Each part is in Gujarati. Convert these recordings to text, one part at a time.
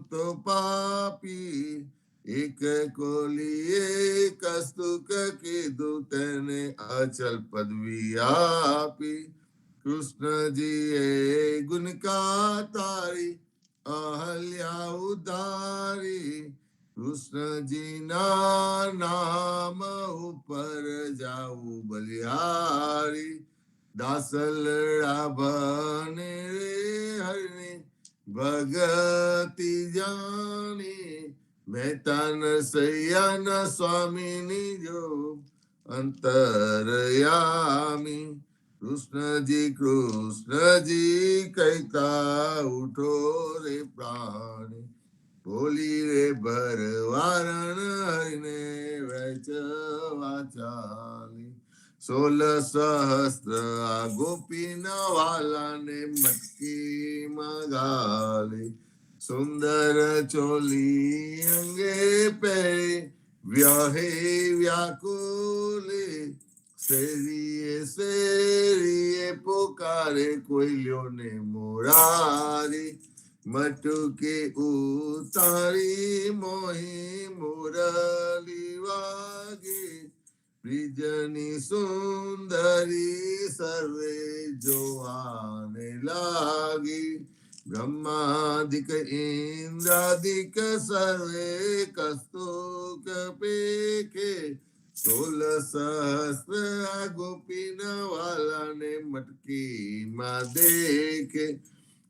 તો પાપી, એક કોલીએ કસ્તુક કીધું તેને અચલ પદવી આપી. કૃષ્ણજીએ ગુણકા તારી અહલ્યા ઉધારી. કૃષ્ણજીના નામ ઉપર જાવું બલિહારી. દાસલડા ભને રે હરને ભગતિ જાણી. મહેતાન સૈયાના સ્વામીની જો અંતરયામી. કૃષ્ણજી કહેતા ઉઠો રે પ્રાણી. બોલી રે ભરવારણ હરિને વેચવા ચાલી. 16 સહસ્ત્ર આ ગોપીના વાલાને મટકી મગાલી. સુંદર ચોલી અંગે પહેરી વ્યાહે વ્યાકુલે. શેરીએ પોકારે કોઈલ્યોને મોરારી. મટુકે ઉતારી મોહી મુરલી વાગે. બ્રિજની સુંદરી સર્વે જોવાને લાગી. બ્રહ્માદિક ઇન્દ્રાદિક સર્વે કસ્તુક પેખે. 16 સહસ્ત્ર ગોપીના વાલાને મટકીમાં દેખે.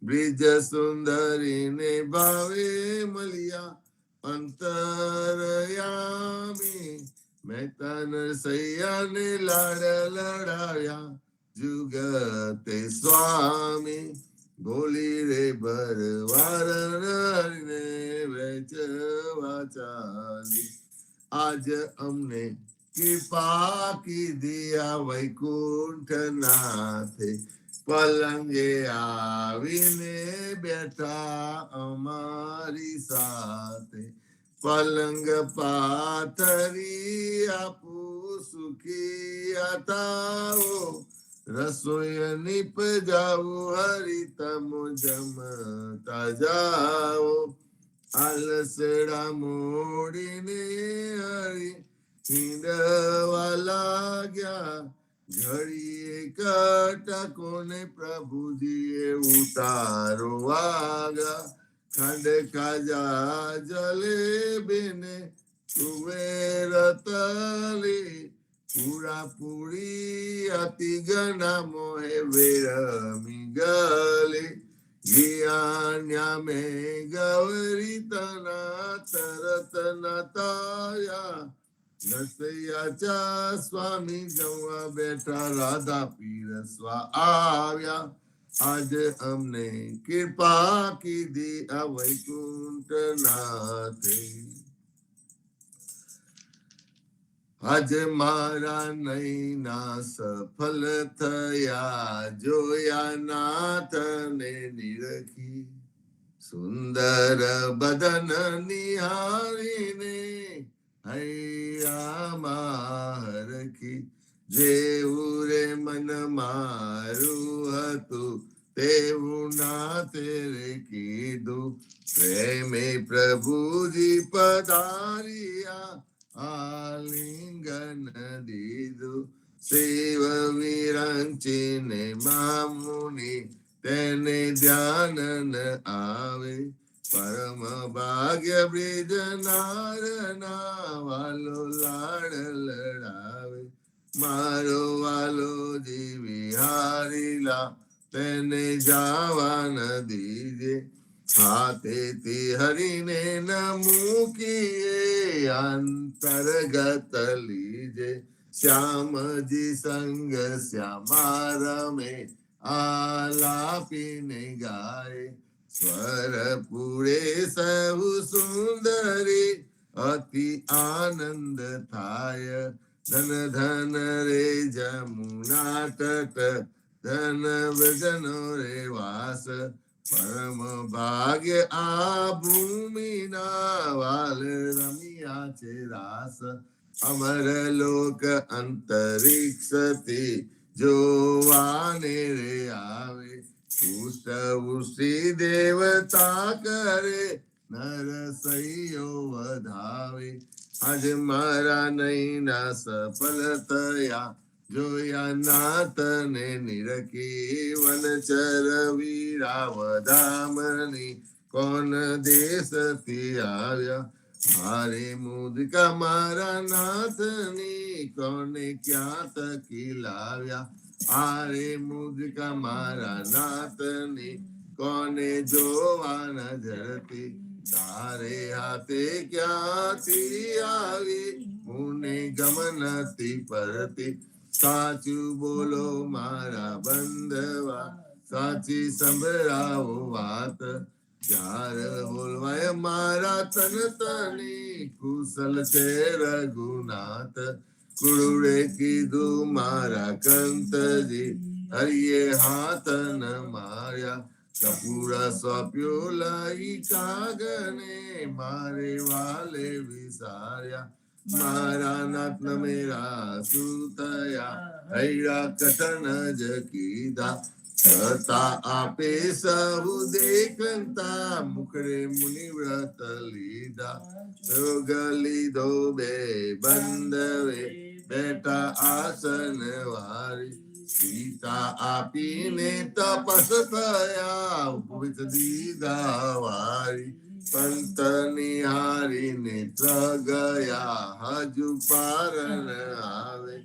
બ્રિજ સુંદરીને ભાવે મળ્યા અંતરયામી. મહેતાન સૈયાને લાડ લડાવ્યા જુગતે સ્વામી. બોલી રે ભરવારણ હરિને વેચવા ચાલી. આજ અમને કૃપા કીધી આ વૈકુંઠ નાથે. પલંગે આવીને બેઠા અમારી સાથે. પલંગ પાથરી આપું સુખી આતાઓ. રસોઈ નીપજાવું હરી તમો જમતા જાઓ. આલસડા મોડીને હરી હિંડવા લાગ્યા. ઘડીએ કટકોને પ્રભુજીએ ઉતારો વાગ્યા. ખાંડ ખાજા જલેબીને કુવેર તલી. પૂરા પૂરી અતિ ગણા મોહે વેરમી ગલી. જ્ઞાન્યા મેં ગૌરી તના તરત નતાયા. નસૈયા સ્વામી જવા બેઠા રાધા પીરસવા આવ્યા. આજે અમને કૃપા કીધી આ વૈકુંઠ નાથે. આજે મારા નૈના સફળ થયા જોયા નાથને નિરખી. સુંદર બદન નિહારીને હૈયામાં હરખી. જેવું રે મન મારું હતું તેવું નાથે રે કીધું. પ્રેમે પ્રભુજી પધાર્યા આલિંગન દીધું. શિવ વિરંચીને મામુનિ તેને ધ્યાન ન આવે. પરમ ભાગ્ય બ્રિજ નારના વાલો લાડ લડાવે. મારો વાલો જીવી હારીલા તેને જાવા ન દીજે. હાથેથી હરીને ન મૂકીએ અંતર્ગત લીજે. શ્યામજી સંગ શ્યામા રમે આલાપીને ગાય. સ્વર પૂરે સહુ સુંદરી અતિ આનંદ થાય. ધન ધન રે જમુના તટ ધન વ્રજનો રે વાસ. પરમ ભાગ્ય આ ભૂમિના વાલ રમ્યા છે રાસ. અમર લોક અંતરિક્ષથી જોવાને રે આવે. પુષ્ટ વૃષ્ટિ દેવતા કરે નરસૈયો વધાવે. આજે મારા નૈના સફળ થયા, જોયા નાથને નિરખી. વનચર વીરાવધામની કોણ દેશથી આવ્યા. મારે મુદકા મારા નાથની કોને ક્યાં તકી લાવ્યા. આરે મુદકા મારા નાથની કોને જોવા નજરથી. તારે હાથે ક્યાંથી આવી, મુને ગમનથી પરથી. સાચું બોલો મારા બંધવા, સાચી સંભળાવો વાત. ચાર બોલવાય મારા તન તની, કુશલ છે રઘુનાથ. કુળે કીધું મારા કંતજી, હરિયે હાથ ન માર્યા. કપૂર સોંપ્યો લઈ કાગને, મારે વાલે વિસાર્યા. મારા નાથ મેરા શું થયા, હૈરા કથન જ કીધા. છતાં આપે સહુ દેખતા, મુખડે મુનિ વ્રત લીધા. યોગ લીધો બે બંધવે, બેઠા આસન વારી. સીતા આપીને તપસ થયા, ઉપવિત દીધા વારી. પંત નિહારીને ગયા, હજુ પારણ આવે.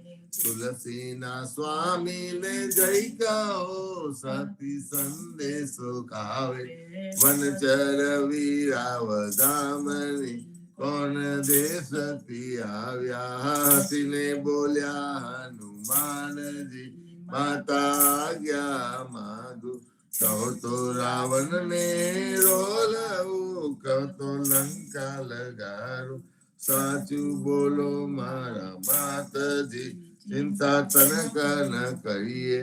તુલસીના સ્વામીને જય કહો, સતી સંદેશો ખાવે. વનચર વીરાવધામની કોણ દેશથી આવ્યા. હસીને બોલ્યા હનુમાનજી, માતા આજ્ઞા માગું. કહો તો રાવણ ને રોલવું, કહો તો લંકા લગાડું. સાચું બોલો મારા માતજી, ચિંતા તનક ન કરીએ.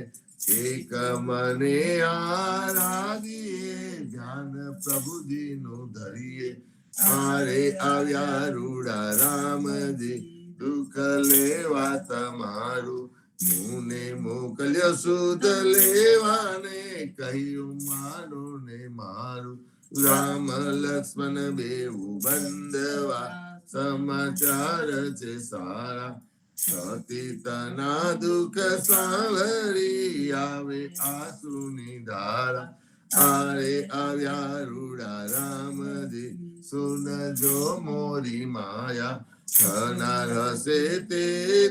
એક મને આરાધીએ, ધ્યાન પ્રભુજી નું ધરીએ. મારે આવ્યા રૂડા રામજી, દુઃખ લેવા તમારું. મુને મોકલ્યો સુધ લેવાને, કહ્યું માનો ને મારું. રામ લક્ષ્મણ બેઉ બંધવા, સમાચાર છે સારા. સતીતના દુઃખ સાવરી, આવે આંસુની ધારા. આરે આવ્યા રૂડા રામજી, સુનજો મોરી માયા. થનાર હશે તે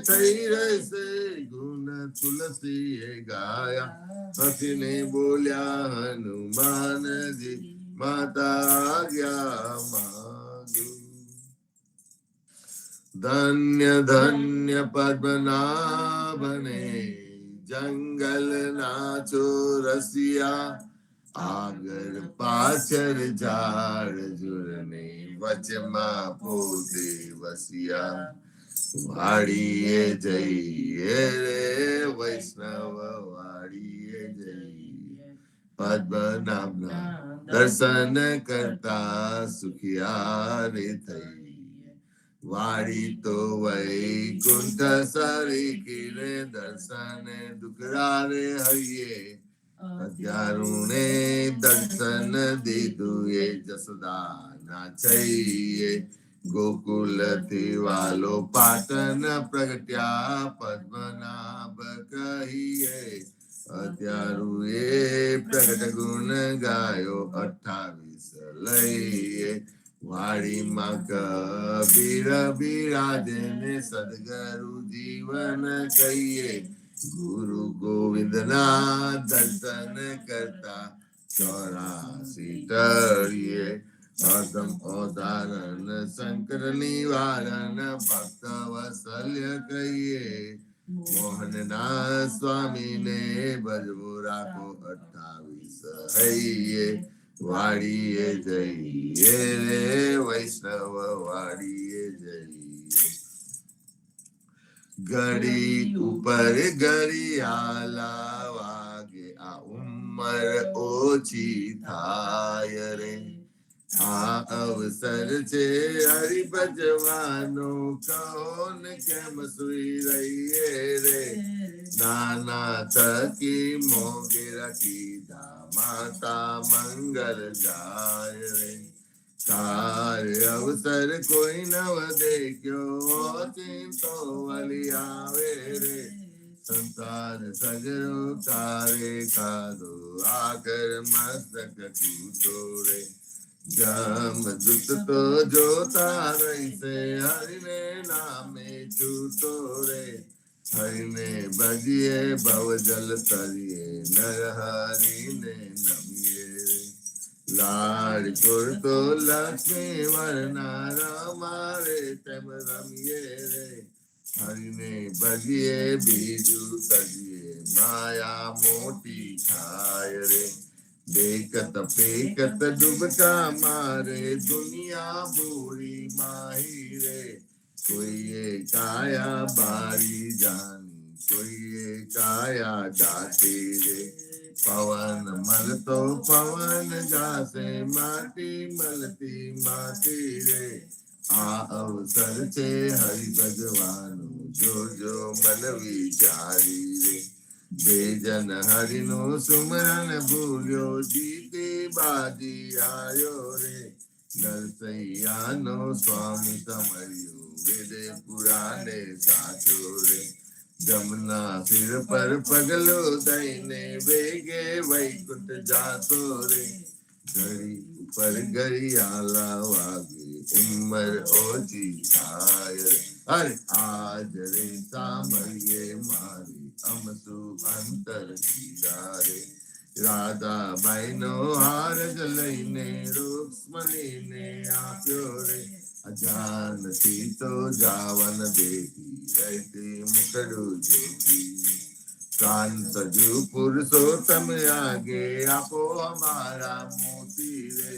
થઈ રહેશે, ગુણ તુલસીએ ગાયા. હસીને બોલ્યા હનુમાનજી, માતા આજ્ઞા માગું. ધન્ય ધન્ય પદ્મનાભને, જંગલ નાચો રસિયા. આગળ પાછળ ઝાડ ઝુરને, વચમાં પોતે વસિયા. વાડીએ જઈએ રે વૈષ્ણવ, વાડીએ જઈએ. પદ્મનાભના દર્શન કરતા, સુખિયા રે થઈ. વાડી તો વૈકુંઠ સારી કીને, દર્શન દુકડા રે હૈયે. અત્યારુણે દર્શન દીધું એ જસોદા ના છઈએ. ગોકુલ થી વાલો પાટન પ્રગટ્યા, પદ્મનાભ કહીએ. અત્યારું એ પ્રગટ ગુણ ગાયો, 28 લઈએ. વાડીમાં કબીર બિરાજે ને, સદગુરુ જીવન કહીએ. ગુરુ ગોવિંદ ના દર્શન કરતા, 84 ટળીએ. અધમ અવધારણ શંકર નિવારણ, ભક્ત વત્સલ્ય કહીએ. મોહન ના સ્વામી ને ભજવો રાખો, 28 હૈયે. વાડીએ જઈએ રે વૈષ્ણવ, વાડીએ જઈએ. ઘડી ઉપર ઘડિયાળા વાગે, આ ઉંમર ઓછી થાય રે. આ અવસર છે હરિ ભજવાનો, કહો ને કેમ સુઈ રહીએ રે. નાના થકી મોગે રાખીધા, માતા મંગલ જાય રે. તારે અવસર કોઈ નવ દેખ્યો ચિંતો વલી આવે રે સંસાર સગરો તારે ખાધો આકર મસ્તક તૂટો રે જમ દુત તો જોતા રહીશે હરિને નામે છૂટો રે હરિને ભજીએ ભવ જલ તરીએ નર હરિને નમીએ રે લાડ કરતો લક્ષ્મી વરનારા મારે તેમ રમીએ રે હરિને ભજીએ બીજું તજીએ માયા મોટી થાય રે દેખત પેકત ડૂબતા મારે દુનિયા બુરી માહી રે કોઈએ કાયા બારી જાની કોઈએ કાયા દાતી રે પવન મળતો પવન જાસે માટી મળતી માટી રે આ અવસર છે હરિ ભગવાનું જોજો મન વિચારી રે જે જન હરિનો સુમરન ભૂલ્યો જીતે બાજી આયો રે નરસૈયાનો સ્વામી સમર્યો વેદે પુરાણે સાચો રે જમના સિર પર પગલો દઈને વેગે વૈકુંઠ જાતો રે ઘડી ઉપર ઘડિયાળા વાગે ઉંમર ઓછી થાય રે અરે આજ રે સામરીએ મારી અમસુ અંતર કીધા રે રાધાબાઈ નો હાર જ લઈને રૂક્ષ્મણીને આપ્યો રે અજાનથી તો જાવન દેખી રહેતી મુકડું જોતી શાંત જુ પુરુષોત્તમ આગે આપો અમારા મોતી રે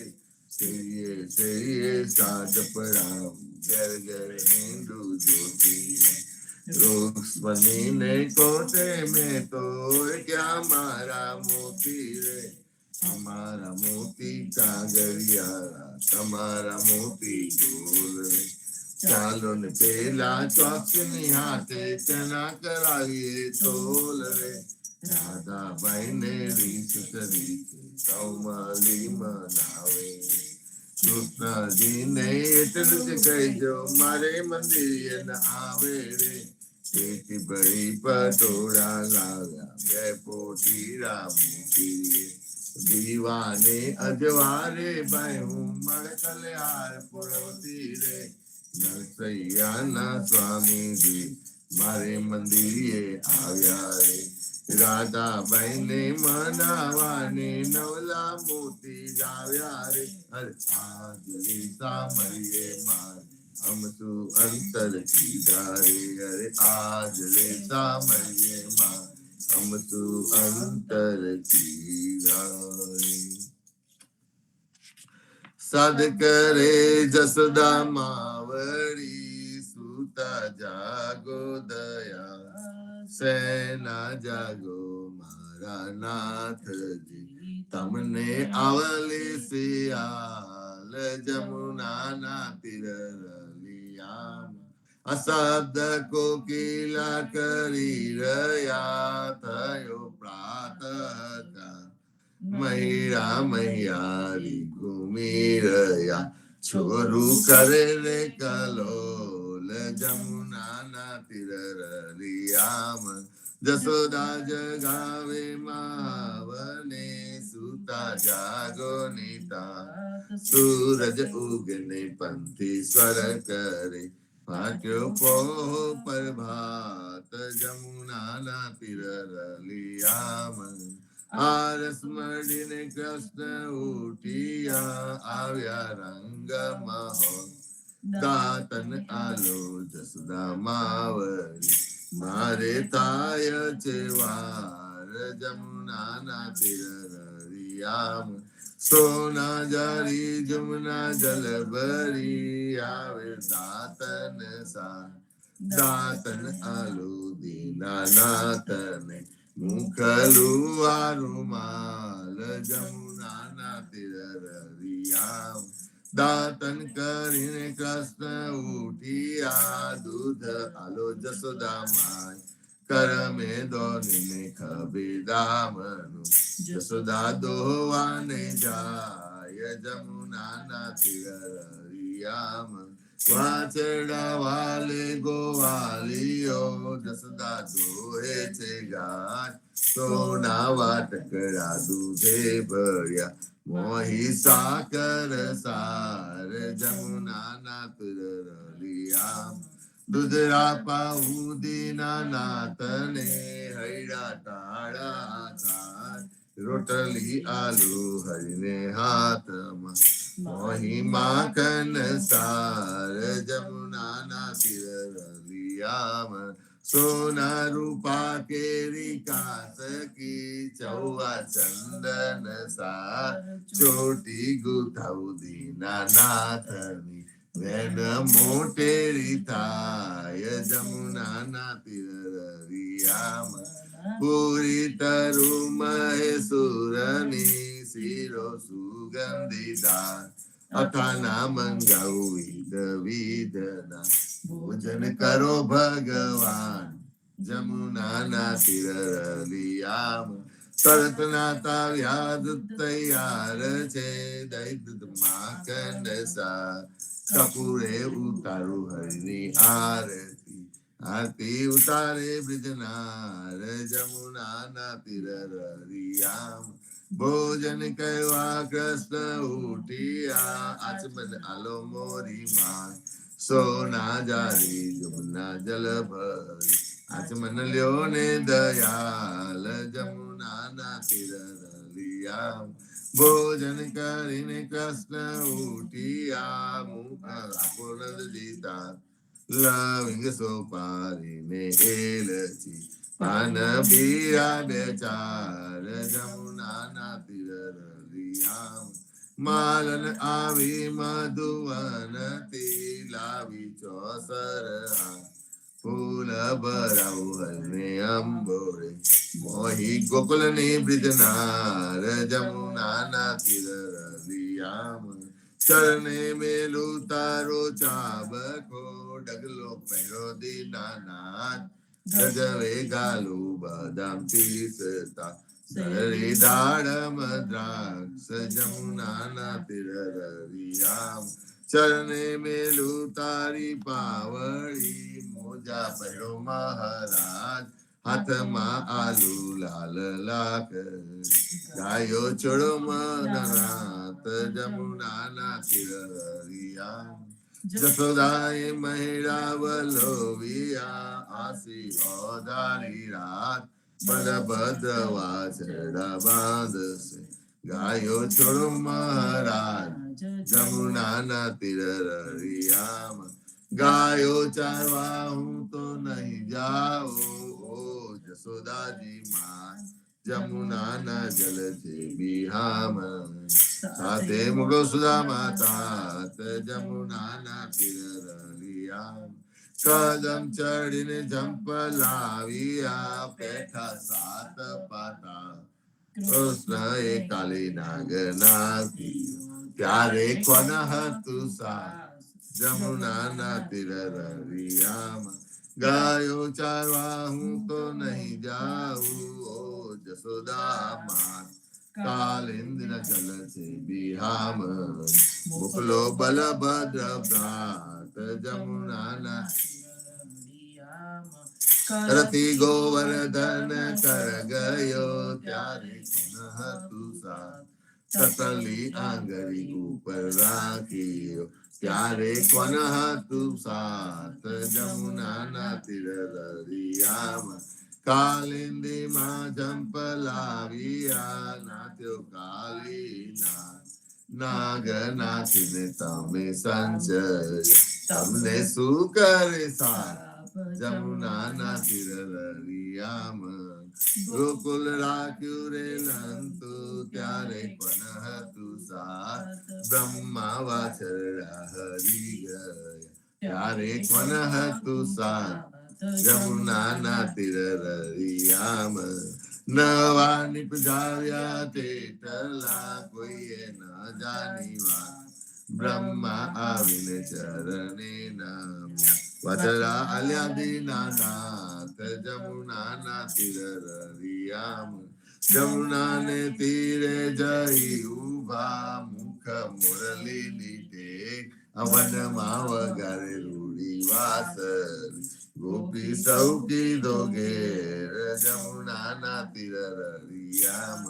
તેરીએ સાજ પડાવું ઘર ઘર હિન્દુ જોતી રૂક્ષ્મણીને કોટે મેં તો ક્યાં મારા મોતી રે અમારા મોતી કાગળિયા તમારા મોતી ગોલ રે ચાલો ને પેલા ચોકની હાથે ચના કરાવીએ તોલ રે રાધાબાઈ ને રીત કરી સૌમાલી મનાવે કૃષ્ણજીને એટલું જ કહેજો મારે મંદિર આવે રે પેટી ભરી પટોળા લાવ્યા બે પોટીરા મૂકી રે દીવાને અજવારે ભાઈ હું મળકલે હાર પુરવતી રે નરસૈયાના સ્વામીજી મારે મંદિરે આવ્યા રે રાધાબાઈ ને મનાવાને નવલા મોતી લાવ્યા રે અરે આજ રે સામરીએ મારે અમસુ અંતર કીધા રે અરે આજ રે સામરીએ મારે અમસુ અંતર કીધા રે સદ કરે જસોદા માવડી સુતા જાગો દયા સેના જાગો મારા નાથજી તમને આવલે સિયાલ જમુના ના તીરલિયામ અશબ્દ કોકિલા કરી રહ્યા થયો પ્રાતઃ મહિરા મહિયારી ઘૂમી રહ્યા છોરું કરે રે કલોલ જમુના ના તીરલિયામ જસોદા જગાવે માવને સુતા જાગો નીતા સૂરજ ઉગને પંથી સ્વર કરે ફાટ્યો પોહ પ્રભાત જમુના ના તીરલિયામ આરસ મળીને કૃષ્ણ ઉઠિયા આવ્યા રંગ મહો દાતન આલો જસોદા માવરી મારે થાય છે વાર જમુના ના તીરલિયામ સોના જારી જમુના જલ ભરી આવે દાતન સા દાતન આલો દીનાનાથને મુખલું આરુમાલ જમુના ના તીરલિયામ દાતન કરીને કૃષ્ણ ઉઠિયા દૂધ આલો જસોદા માય કરમે દોરીને ખભે દામનું જસોદા દોવાને જાય જમુના ના તિરરિયામ વાછડા વાલે ગોવાલીઓ જસદા દોહે છે ગાય સોના વાટકડા દૂધે ભર્યા મોહી સાકર સાર જમુના ના તિરરિયામ દુધરા પાઉદીના નાતને હૈડા તાળા થાય રોટલી આલુ હરીને હાથમાં મોહી માખન સાર જમુના ના તિરરિયામ સોના રૂપા કેરી કાસકી ચૌવા ચંદન સાર ચોટી ગુથાઉદીના નાથની વેન મોટેરી થાય જમુના ના તિરરિયામ પૂરી તરુ મહેસુરની શિરો સુગંધીદાર અથાના મંગાવું વિધ વિધના ભોજન કરો ભગવાન જમુના ના તિરરિયામ તરત નાતા વ્યાજ તૈયાર છે દૈદ માખન સા કપૂરે ઉતારું હરિની આરતી આરતી ઉતારે બ્રિજનાર જમુના ના તિરરિયામ ભોજન કરવા કૃષ્ણ ઉઠિયા આચમન આલો મોરી માં સોના જારી જમુના જલ ભરી આચમન લ્યો ને દયાલ જમુના ના તિરરિયામ ભોજન કરીને કૃષ્ણ ઉઠિયા મુખ આપોનદ જીતા લવિંગ સોપારીને એલચી પાન પીરા બે ચાર જમુના ના તિરરિયામ માલન આવી મધુવનથી લાવી ચોસર ફૂલ ભરાવું હરને અંબોરે મોહી ગોકુલ ની બ્રિજનાર જમુના ના તિરરિયામ ચરણે મેલું તારો ચાબકો ડગલો પહેરો દીનાનાથ ગજવે ગાલું બદામ પીસતા સરી દાડમ દ્રાક્ષ જમુના ના તિરરિયામ ચરણે મેલું તારી પાવળી મોજા પહેરો મહારાજ હાથમાં આલુ લાલ લાખ ગાયો ચડો મનરાત જમુના ના તિરરિયામ જસોદાએ મહિડા વલોવિયા આસી ઓધારી રાત બલભદ્ર વાછરડા બાંધશે ગાયો છોડો મહારાજ જમુના ના તિરરિયામ ગાયો ચારવા હું તો નહીં જાઉં ઓ જસોદાજી માં જમુના ના જલ છે બિહામ સાથે મુગો સુધા માતા જમુના ના તિરરિયામ કદમ ચડીને ઝંપલાવ્યા પેઠા સાત પાતા કૃષ્ણ એ કાલી નાગ નાખી ત્યારે કોન હતું સા જમુના ના તિરરિયામ ગાયો ચારવા હું તો નહીં જાઉં ઓ જસોદા માં કાલિંદ્ર જલ છે બિહામ મોકલો બલભદ્ર ભ્રાત જમુના ના રતિ ગોવર્ધન કર ગયો ત્યારે હતું સા તતલી આંગળી ઉપર રાખ્યો ત્યારે કોન હતું સાત જમુના ના તિરરિયામ કાલિંદી માં ઝંપલાવ્યા નાથ્યો કાલી નાગ નાથીને તમે સંચય તમને શું કરે સાથ જમુના ના તિરરિયામ ગોકુલ રાખ્યું રે લંતુ ત્યારે પણ હતું સાથ બ્રહ્મા વાછરડા હરી ગયા ત્યારે પણ હતું સાથ જમુના ના તિરરિયામ નવા નિપજાવ્યા તેટલા કોઈએ ન જાની વાત બ્રહ્મા આવીને ચરણે નમ્યા વચરા આલ્યા દીનાનાથ જમુના ના તિરરિયામ જમુના ને તીરે જઈ ઉભા મુખ મુખ મુરલી લીધે અવનમાં વગારે રૂડી વાસર ગોપી સૌ કીધો ઘેર જમુનાના તીર રળિયામ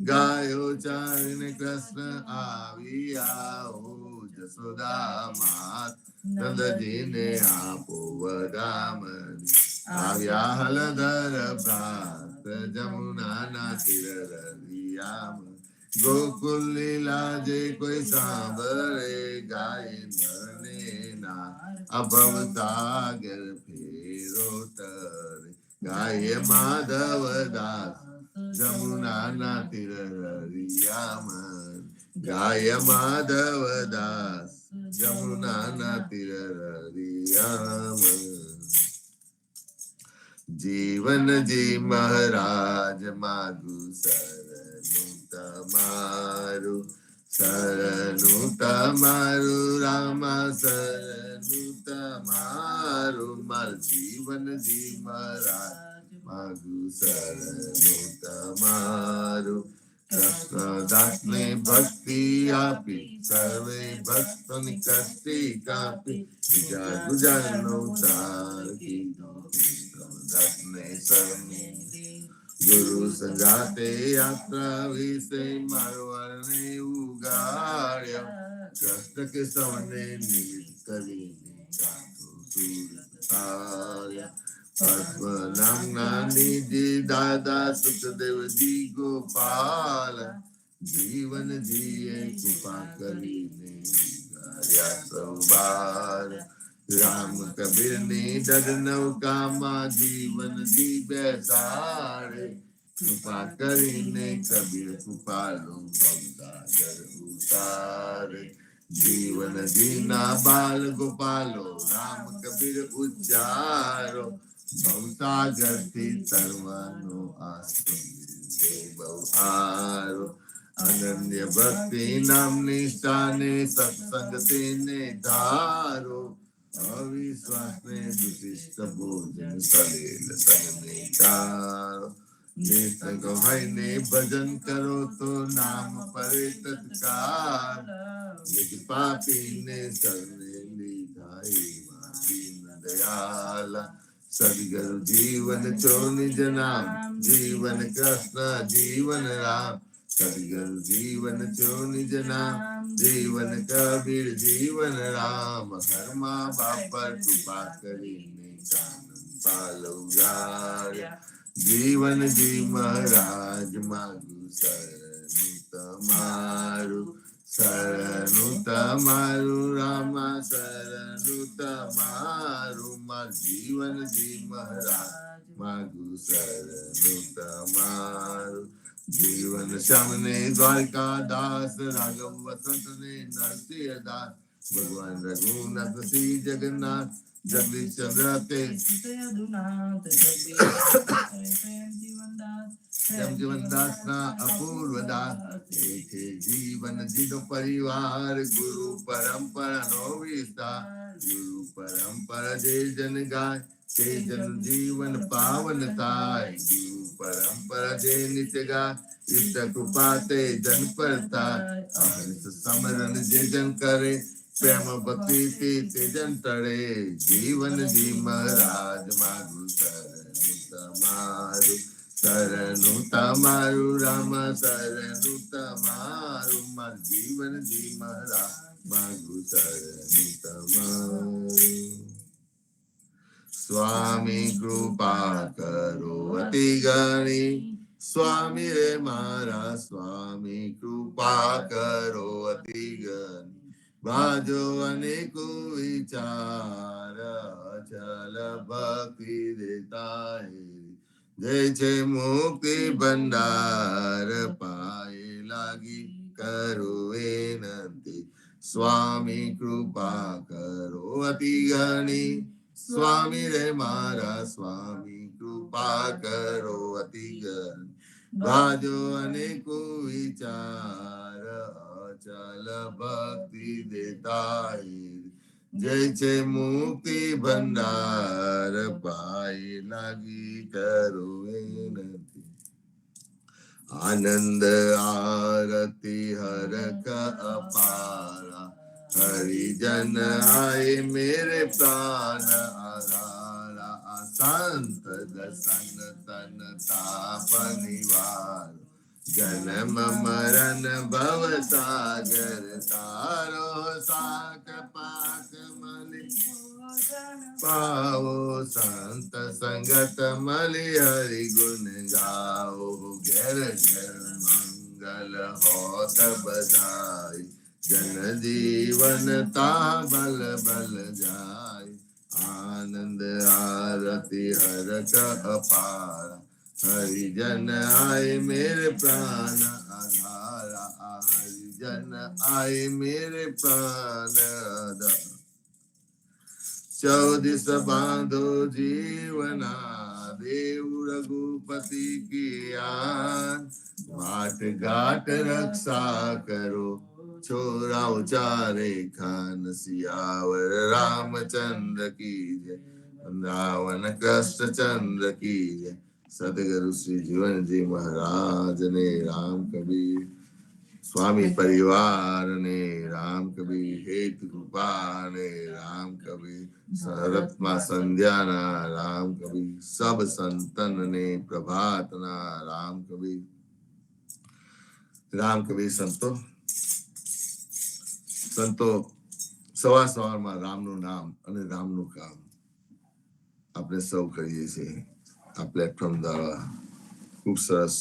ગાયો ચારીને કૃષ્ણ આવી આવો જસોદા માત નંદજીને આપો વદામ આવ્યા હલધર પ્રાત જમુનાના તીર રળિયામ ગોકુલ લીલા જે કોઈ સાંભળે ગાય નરને ના અભવ સાગર ફેરો તરે ગાય માધવ દાસ જમુનાના તીર રળિયામ ગાય માધવ દાસ જમુનાના તીર રળિયામ જીવનજી મહારાજ માગુ શરણું તમારું રામા શરણું તમારું માર જીવનજી મહારાજ માગુ શરણું તમારું કૃષ્ણદાસને ભક્તિ આપી સર્વે ભક્તોની કષ્ટી કાપી બીજા ગુજારનો તાર કીધો દાસને શરણે ગુરુ સંગાતે યાત્રા વિશે મારવાને ઉગાડ્યા કૃષ્ણ કે સૌને નિમિત્ત કરીને ચાંદો સૂરજ તાર્યા પદ્મનામના નિધિ દાદા સુખદેવજી ગોપાલ જીવનજીએ કૃપા કરીને ઉગાડ્યા સૌ બાર રામ કબીરની ડગ નૌકામાં જીવનજી બેસાડે કૃપા કરીને કબીર કૃપાલો ભવસાગર ઉતારે જીવનજીના બાલ ગોપાલો રામ કબીર ઉચ્ચારો ભવસાગરથી તરવાનો આસ્તો બહુ આરો અનન્ય ભક્તિ નામની સ્થાને સત્સંગ તેને ધારો અવિશ્વાસને દુષિષ્ટ ભોજન સલેલ સંગને ચારો નિસંગ હોઈને ભજન કરો તો નામ પરે તત્કાલ નિજ પાપીને સર્વે લીધા એવા દીન દયાલા સદગુરુ જીવન છો નિજ નામ જીવન કૃષ્ણ જીવન રામ સદગુરુ જીવન છો નિજ નામ જીવન કબીર જીવન રામ હરમા બાપ કૃપા કરીને કાનમ પાલવ્યા જીવનજી મહારાજ માગુ શરણું તમારું રામા શરણું તમારું માર જીવનજી મહારાજ માગુ શરણું તમારું જીવન શ્યામને દ્વારકા દાસ રાઘવ વસંત ને નરસિંહ દાસ ભગવાન રઘુનાથ શ્રી જગન્નાથ જગદીશ ચંદ્ર તે જીવનદાસ ના અપૂર્વ દાસ જીવન જીનો પરિવાર ગુરુ પરંપરા નો વિસ્તાર ગુરુ પરંપરા જે જન ગાય તે જન જીવન પાવન થાય ગુરુ પરંપરા જે નિત્ય ગાય ઈષ્ટ કૃપા તે જન પર થાય અહંસ સમરણ જે જન કરે પ્રેમ ભક્તિ તે જન તળે જીવનજી મહારાજ માગુ શરણું તમારું રામ શરણું તમારું માર જીવનજી મહારાજ માગુ શરણું તમારું સ્વામી કૃપા કરો અતિ ગણી સ્વામી રે મારા સ્વામી કૃપા કરો અતિ ગણી બાજો અનેકો વિચાર અચલ ભક્તિ દેતા જય છે મુક્તિ ભંડાર પાએ લાગી કરો વિનંતી સ્વામી કૃપા કરો અતિ ગણી સ્વામી રે મારા સ્વામી કૃપા કરો અતિ ગણી બાજો અનેકો વિચાર અચલ ભક્તિ દેતા જય છે મુક્તિ ભંડાર પાય લાગી કરો વિનંતી आनंद आरती हरख अपारा, हरिजन आए मेरे प्राण आधारा। संत दसन तन ताप निवार, जन्म मरण भव सागर तारो। साक पाक मलि पाओ, संत संगत मलि हरि गुण गाओ। घेर घेर मंगल होत बधाई, जन जीवन ता बल बल जाय। आनंद आरती हरख अपारा, हरिजन आए मेरे प्राण आधारा। हरिजन आए मेरे प्राण आधारा। चौदिस बांधो जीवना, देव रघुपति की आन। बाट घाट रक्षा करो, छोरा उचारे खान। सियावर रामचंद्र की जय, रावण कृष्ण चंद्र की जय। सदगुरु श्री जीवन जी महाराज ने, राम कबीर स्वामी परिवार ने, राम कबीर हेतु कृपा ने, राम कबीर सरत्मा संध्या ना, राम कबीर सब संतन ने प्रभात ना, राम कबीर संतो સવાર સવારમાં રામનું નામ અને રામનું કામ આપણે સૌ કરીએ છીએ. આ પ્લેટફોર્મ દ્વારા ખૂબ સરસ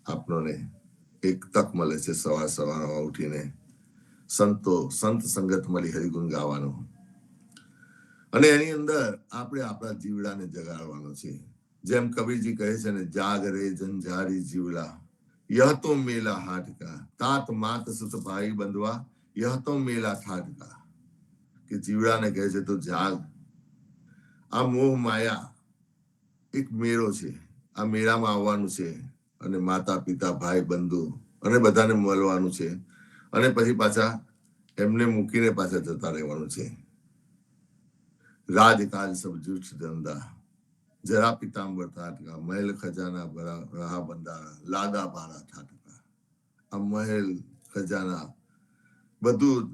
આપણને એક તક મળે છે સવાર સવારમાં ઉઠીને સંત સંગત મળી હરિગુણ ગાવાનો, અને એની અંદર આપણે આપણા જીવડાને જગાડવાનો છે. જેમ કબીરજી કહે છે ને, જાગ રે જંજારી જીવડા, यह तो मेला हाट का, तात मात सुत भाई बंधवा, यह तो मेला ठाट का. કે જીવડાને કહે છે તો જાગ, આ મોહ માયા એક મેળો છે, આ મેળામાં આવવાનું છે અને માતા પિતા ભાઈ બંધુ અને બધાને મળવાનું છે, અને પછી પાછા એમને મૂકીને પાછા જતા રહેવાનું છે. રાજકાજ સબ જૂઠ ધંધા, જરા પિતાંબર ઠાટકા, મહેલ ખજાના ભરા રહા બંધારા, લાદા બારા ઠાટકા. આ મહેલ ખજાના બધું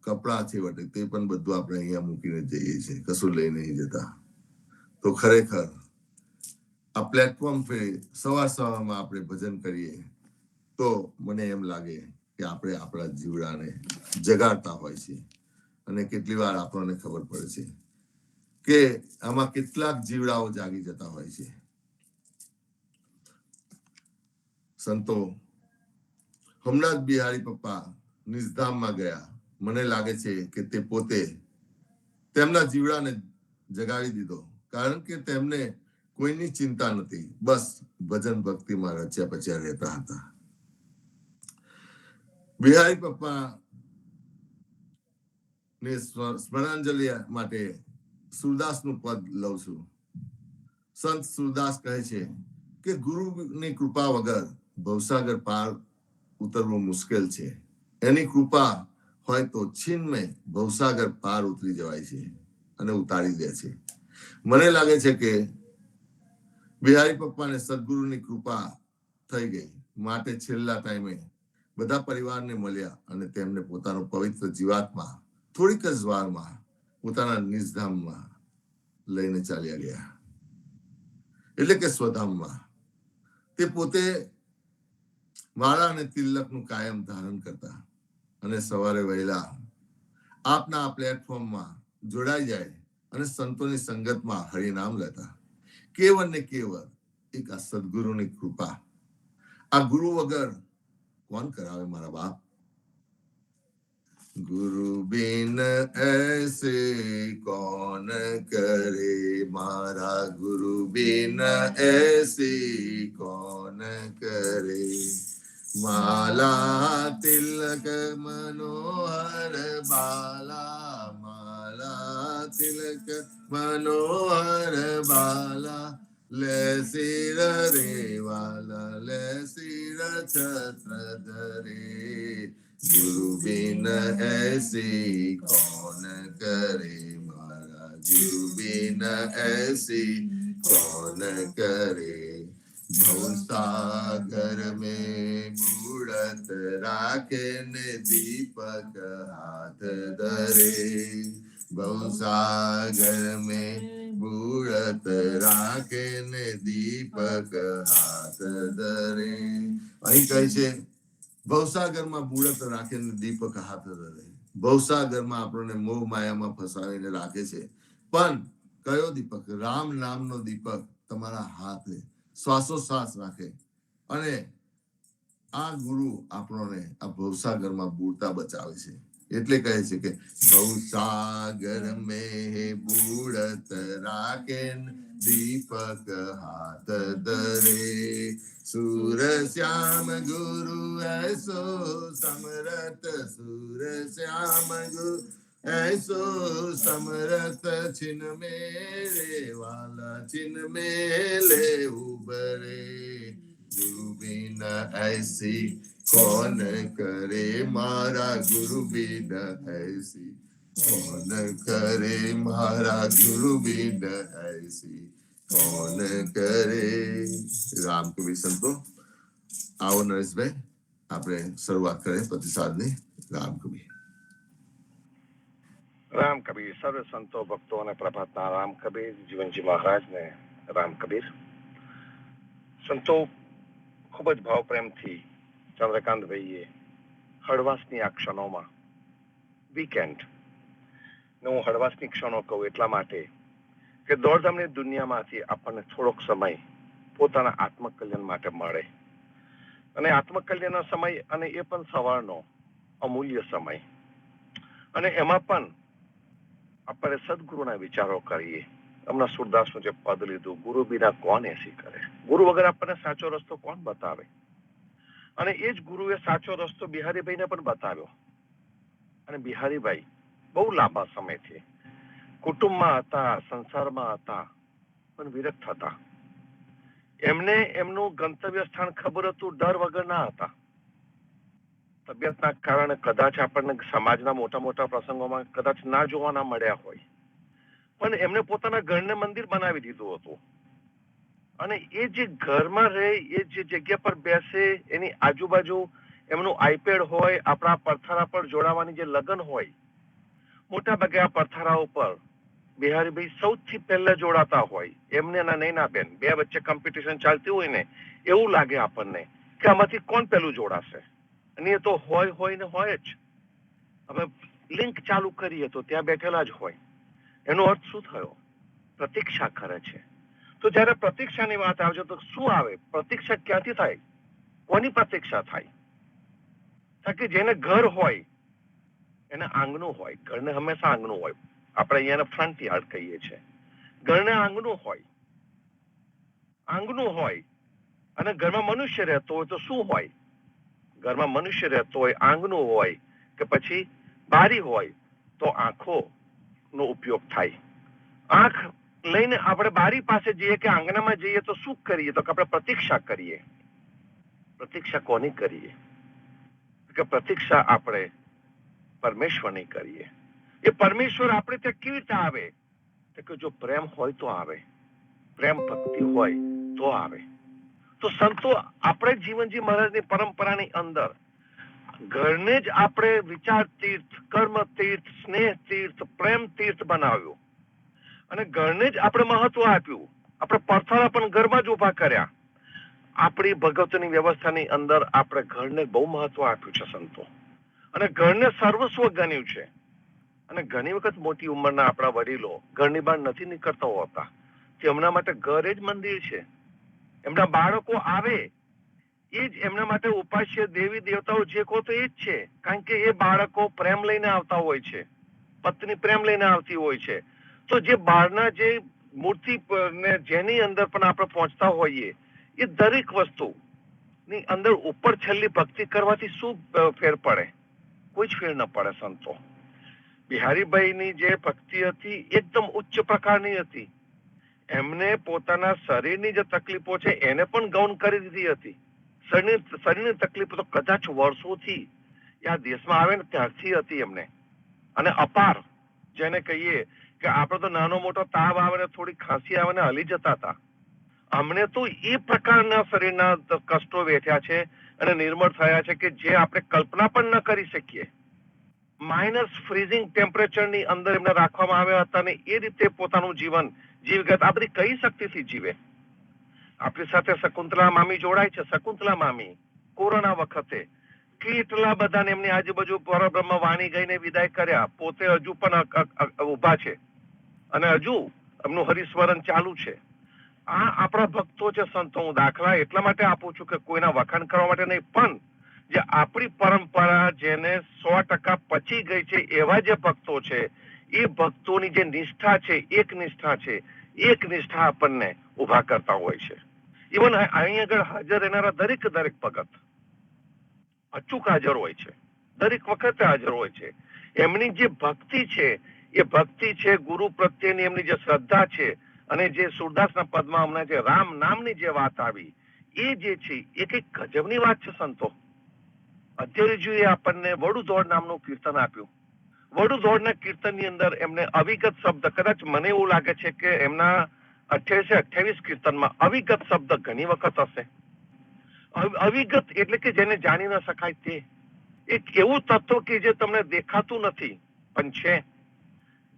કપડા છે વટે તે પણ બધું આપણે અહીંયા મૂકીને જઈએ છીએ, કશું લઈ નહીં જતા. તો ખરેખર આ પ્લેટફોર્મ પે સવાર સવારમાં આપણે ભજન કરીએ તો મને એમ લાગે કે આપણે આપણા જીવડાને જગાડતા હોય છે. અને કેટલી વાર આપણને ખબર પડે છે કે આમાં કેટલાક જીવડાઓ જાગી જતા હોય છે. સંતો હમણાં જ બિહારી પપ્પા નિઝધામમાં ગયા. મને લાગે છે કે તે પોતે તેમના જીવડાને જગાવી દીધો, કારણ કે તેમને કોઈની ચિંતા નથી, બસ ભજન ભક્તિમાં રચ્યા પચ્યા રહેતા હતા. બિહારી પપ્પા ને સ્મરણાંજલિ માટે સુરદાસનું પદ લઉં છું. સંત સુરદાસ કહે છે કે ગુરુની કૃપા વગર ભવસાગર પાર ઉતરવું મુશ્કેલ છે. એની કૃપા હોય તો છીનમય ભવસાગર પાર ઉતરી જવાય છે અને ઉતારી દે છે. મને લાગે છે કે બિહારી પપ્પાને સદગુરુની કૃપા થઈ ગઈ, માટે છેલ્લા ટાઈમે બધા પરિવારને મળ્યા અને તેમને પોતાનો પવિત્ર જીવાત્મા થોડીક જ વારમાં પોતાના નિજધામમાં લઈને ચાલ્યા ગયા, એટલે કે સ્વધામમાં. તે પોતે માળા અને તિલકનું કાયમ ધારણ કરતા અને સવારે વહેલા આપના આ પ્લેટફોર્મમાં જોડાઈ જાય અને સંતોની સંગતમાં હરિનામ લેતા. કેવળ ને કેવળ એક આ સદગુરુની કૃપા. આ ગુરુ વગર કોણ કરાવે મારા બાપ? गुरु बिन ऐसे कौन करे मारा, गुरु बिन ऐसे कौन करे. माला तिलक मनोहर बाला, माला तिलक मनोहर बाला, ले सिर रे वाला, ले सिर छत्र धरे. गुरु बिन ऐसी कौन करे मारा, गुरु बिन ऐसी कौन करे. भवसागर में बूढ़त राखे ने दीपक हाथ धरे भवसागर में बूढ़त राखे ने દીપક હાથ ધરે અહીં કહે છે ભવસાગરમાં બુડત રાખીને દીપક હાથ ધરે ભવસાગરમાં આપણને મોહ માયામાં ફસાવીને રાખે છે પણ કયો દીપક રામ નામનો દીપક તમારા હાથે શ્વાસોશ્વાસ રાખે અને આ ગુરુ આપણને આ ભવસાગરમાં બુડતા બચાવે છે એટલે કહે છે કે ભવસાગર મેં બુડત રાખે દીપક હાથ ધરે सूर श्याम गुरु ऐसो समरथ सूर श्याम गुरु ऐसो समरथ छिन मेरे वाला छिन मेले उबरे गुरु बिन ऐसी कौन करे मारा गुरु बिन ऐसी कौन करे मारा गुरु बिन ऐसी कौन करे राम कबीर संतो आओ नरेशભાઈ આપણે શરૂઆત કરીએ પ્રતિસાદની રામ કબીર સર્વ સંતો ભક્તો અને પ્રભાતના રામ કબીર જીવનજી મહારાજ ને રામ કબીર સંતો ખૂબ જ ભાવ પ્રેમથી ચંદ્રકાંતભાઈએ હળવાશની આ ક્ષણોમાં વીકેન્ડ હું હળવાશની ક્ષણો કહું એટલા માટે કે દોડધામની દુનિયામાંથી આપણને થોડોક સમય પોતાના આત્મકલ્યાણ માટે મળે અને આત્મકલ્યાણનો સમય અને એ પણ સવારનો અમૂલ્ય સમય અને એમાં પણ આપણે સદગુરુના વિચારો કરીએ. હમણાં સુરદાસનું જે પદ લીધું, ગુરુ બિના કોણ એસી કરે, ગુરુ વગર આપણને સાચો રસ્તો કોણ બતાવે? અને એ જ ગુરુએ સાચો રસ્તો બિહારીભાઈને પણ બતાવ્યો. અને બિહારીભાઈ બહુ લાંબા સમયથી કુટુંબમાં હતા, સંસારમાં હતા, પણ વિરક્ત હતા. એમને એમનું ગંતવ્ય સ્થાન ખબર હતું, ડર વગર ના હતા. તબિયતના કારણે કદાચ આપણને સમાજના મોટા મોટા પ્રસંગોમાં કદાચ ના જોવાના મળ્યા હોય, પણ એમને પોતાના ઘરને મંદિર બનાવી દીધું હતું. અને એ જે ઘરમાં રહે, એ જે જગ્યા પર બેસે, એની આજુબાજુ એમનું આઈપેડ હોય, આપણા પથારા પર જોડાવાની જે લગન હોય, મોટા ભાગે આ પથારા ઉપર બિહારીભાઈ સૌથી પહેલા જોડાતા હોય. એમને ના નૈના બેન બે વચ્ચે કોમ્પિટિશન ચાલતી હોય ને, એવું લાગે આપણને કે આમાંથી કોણ પહેલું જોડાશે. અને એ તો હોય ને હોય જ. હવે લિંક ચાલુ કરીએ તો ત્યાં બેઠેલા જ હોય. એનો અર્થ શું થયો? પ્રતીક્ષા કરે છે. તો જયારે પ્રતીક્ષાની વાત આવશે તો શું આવે? પ્રતીક્ષા ક્યાંથી થાય? કોની પ્રતીક્ષા થાય? કે જેને ઘર હોય એને આંગણું હોય. ઘરને હંમેશા આંગણું હોય. આપણે અહીંયા ફ્રન્ટ યાર્ડ કહીએ છીએ. ઘરને આંગણું હોય, આંગણું હોય. અને ઘરમાં મનુષ્ય રહેતો હોય તો શું હોય? ઘરમાં મનુષ્ય રહેતો હોય, આંગણું હોય કે પછી બારી હોય તો આંખો નો ઉપયોગ થાય. આંખ લઈને આપણે બારી પાસે જઈએ કે આંગણામાં જઈએ તો શું કરીએ? તો આપણે પ્રતીક્ષા કરીએ. પ્રતીક્ષા કોની કરીએ? કે પ્રતીક્ષા આપણે પરમેશ્વરની કરીએ. એ પરમેશ્વર આપણે ત્યાં કેવી રીતે આવે? કે જો પ્રેમ હોય તો આવે, પ્રેમ ભક્તિ હોય તો આવે. તો સંતો આપણે જીવનજી મહારાજની પરંપરાની અંદર ઘરને જ આપણે વિચાર તીર્થ, કર્મ તીર્થ, સ્નેહ તીર્થ, પ્રેમ તીર્થ બનાવ્યું. અને ઘરને જ આપણે મહત્વ આપ્યું. આપણે પથારા પણ ઘરમાં જ ઉભા કર્યા. આપણી ભગવતની વ્યવસ્થાની અંદર આપણે ઘરને બહુ મહત્વ આપ્યું છે સંતો. અને ઘરને સર્વસ્વ ગણ્યું છે. અને ઘણી વખત મોટી ઉંમરના આપણા વડીલો ઘરની બહાર નથી નીકળતા હોતા. તેમના માટે ઘર જ મંદિર છે. એમના બાળકો આવે એ જ એમના માટે ઉપાસ્ય દેવી દેવતાઓ જે કહો તો એ જ છે. કારણ કે એ બાળકો પ્રેમ લઈને આવતા હોય છે, પત્ની પ્રેમ લઈને આવતી હોય છે. તો જે બહારના જે મૂર્તિ ને જેની અંદર પણ આપણે પહોંચતા હોઈએ, એ દરેક વસ્તુ ની અંદર ઉપર છેલ્લી ભક્તિ કરવાથી શું ફેર પડે? કોઈ જ ફેર ન પડે સંતો. બિહારીભાઈની જે ભક્તિ હતી એકદમ ઉચ્ચ પ્રકારની હતી. એમને પોતાના શરીરની જે તકલીફો છે એને પણ ગૌણ કરી દીધી હતી. શરીરની તકલીફો તો કદાચ વર્ષોથી આ દેશમાં આવે ને ત્યારથી હતી એમને. અને અપાર, જેને કહીએ કે આપણે તો નાનો મોટો તાવ આવે ને થોડી ખાંસી આવે ને હલી જતા હતા. અમને તો એ પ્રકારના શરીરના કષ્ટો વેઠ્યા છે અને નિર્મળ થયા છે કે જે આપણે કલ્પના પણ ન કરી શકીએ. માઇનસ ફ્રીઝિંગ ટેમ્પરેચરની અંદર એમને રાખવામાં આવ્યા હતા અને એ રીતે પોતાનું જીવન જીવગત આ બધી કઈ શક્તિથી જીવે. આપણી સાથે શકુંતલા મામી જોડાય છે. શકુંતલા મામી કોરોના વખતે કેટલા બધાને એમની આજુબાજુ પરબ્રહ્મ વાણી ગઈને વિદાય કર્યા. પોતે હજુ પણ ઉભા છે અને હજુ એમનું હરિસ્મરણ ચાલુ છે. આ આપણા ભક્તો છે સંતો. હું દાખલા એટલા માટે આપું છું કે કોઈના વખાણ કરવા માટે નહીં, પણ જે આપણી પરંપરા જેને 100% પચી ગઈ છે એવા જે ભક્તો છે એ ભક્તોની જે નિષ્ઠા છે, એક નિષ્ઠા આપણને ઉભા કરતા હોય છે. ઇવન અહીં આગળ હાજર રહેનારા દરેક ભગત અચૂક હાજર હોય છે, દરેક વખતે હાજર હોય છે. એમની જે ભક્તિ છે એ ભક્તિ છે ગુરુ પ્રત્યેની એમની જે શ્રદ્ધા છે અને જે સુરદાસના પદમાં હમણાં જે રામ નામની જે વાત આવી એ જે છે એ કઈક ગજબની વાત છે સંતો. અધ્યયજીએ આપણને વડુદોડ નામનું કીર્તન આપ્યું. વડુદોડના કીર્તનની અંદર એમને અવિગત શબ્દ, કદાચ મને એવું લાગે છે કે એમના 28 કીર્તનમાં અવિગત શબ્દ ઘણી વખત હશે. અવિગત એટલે કે જેને જાણી ન શકાય તે એક એવું તત્વ કે જે તમને દેખાતું નથી પણ છે,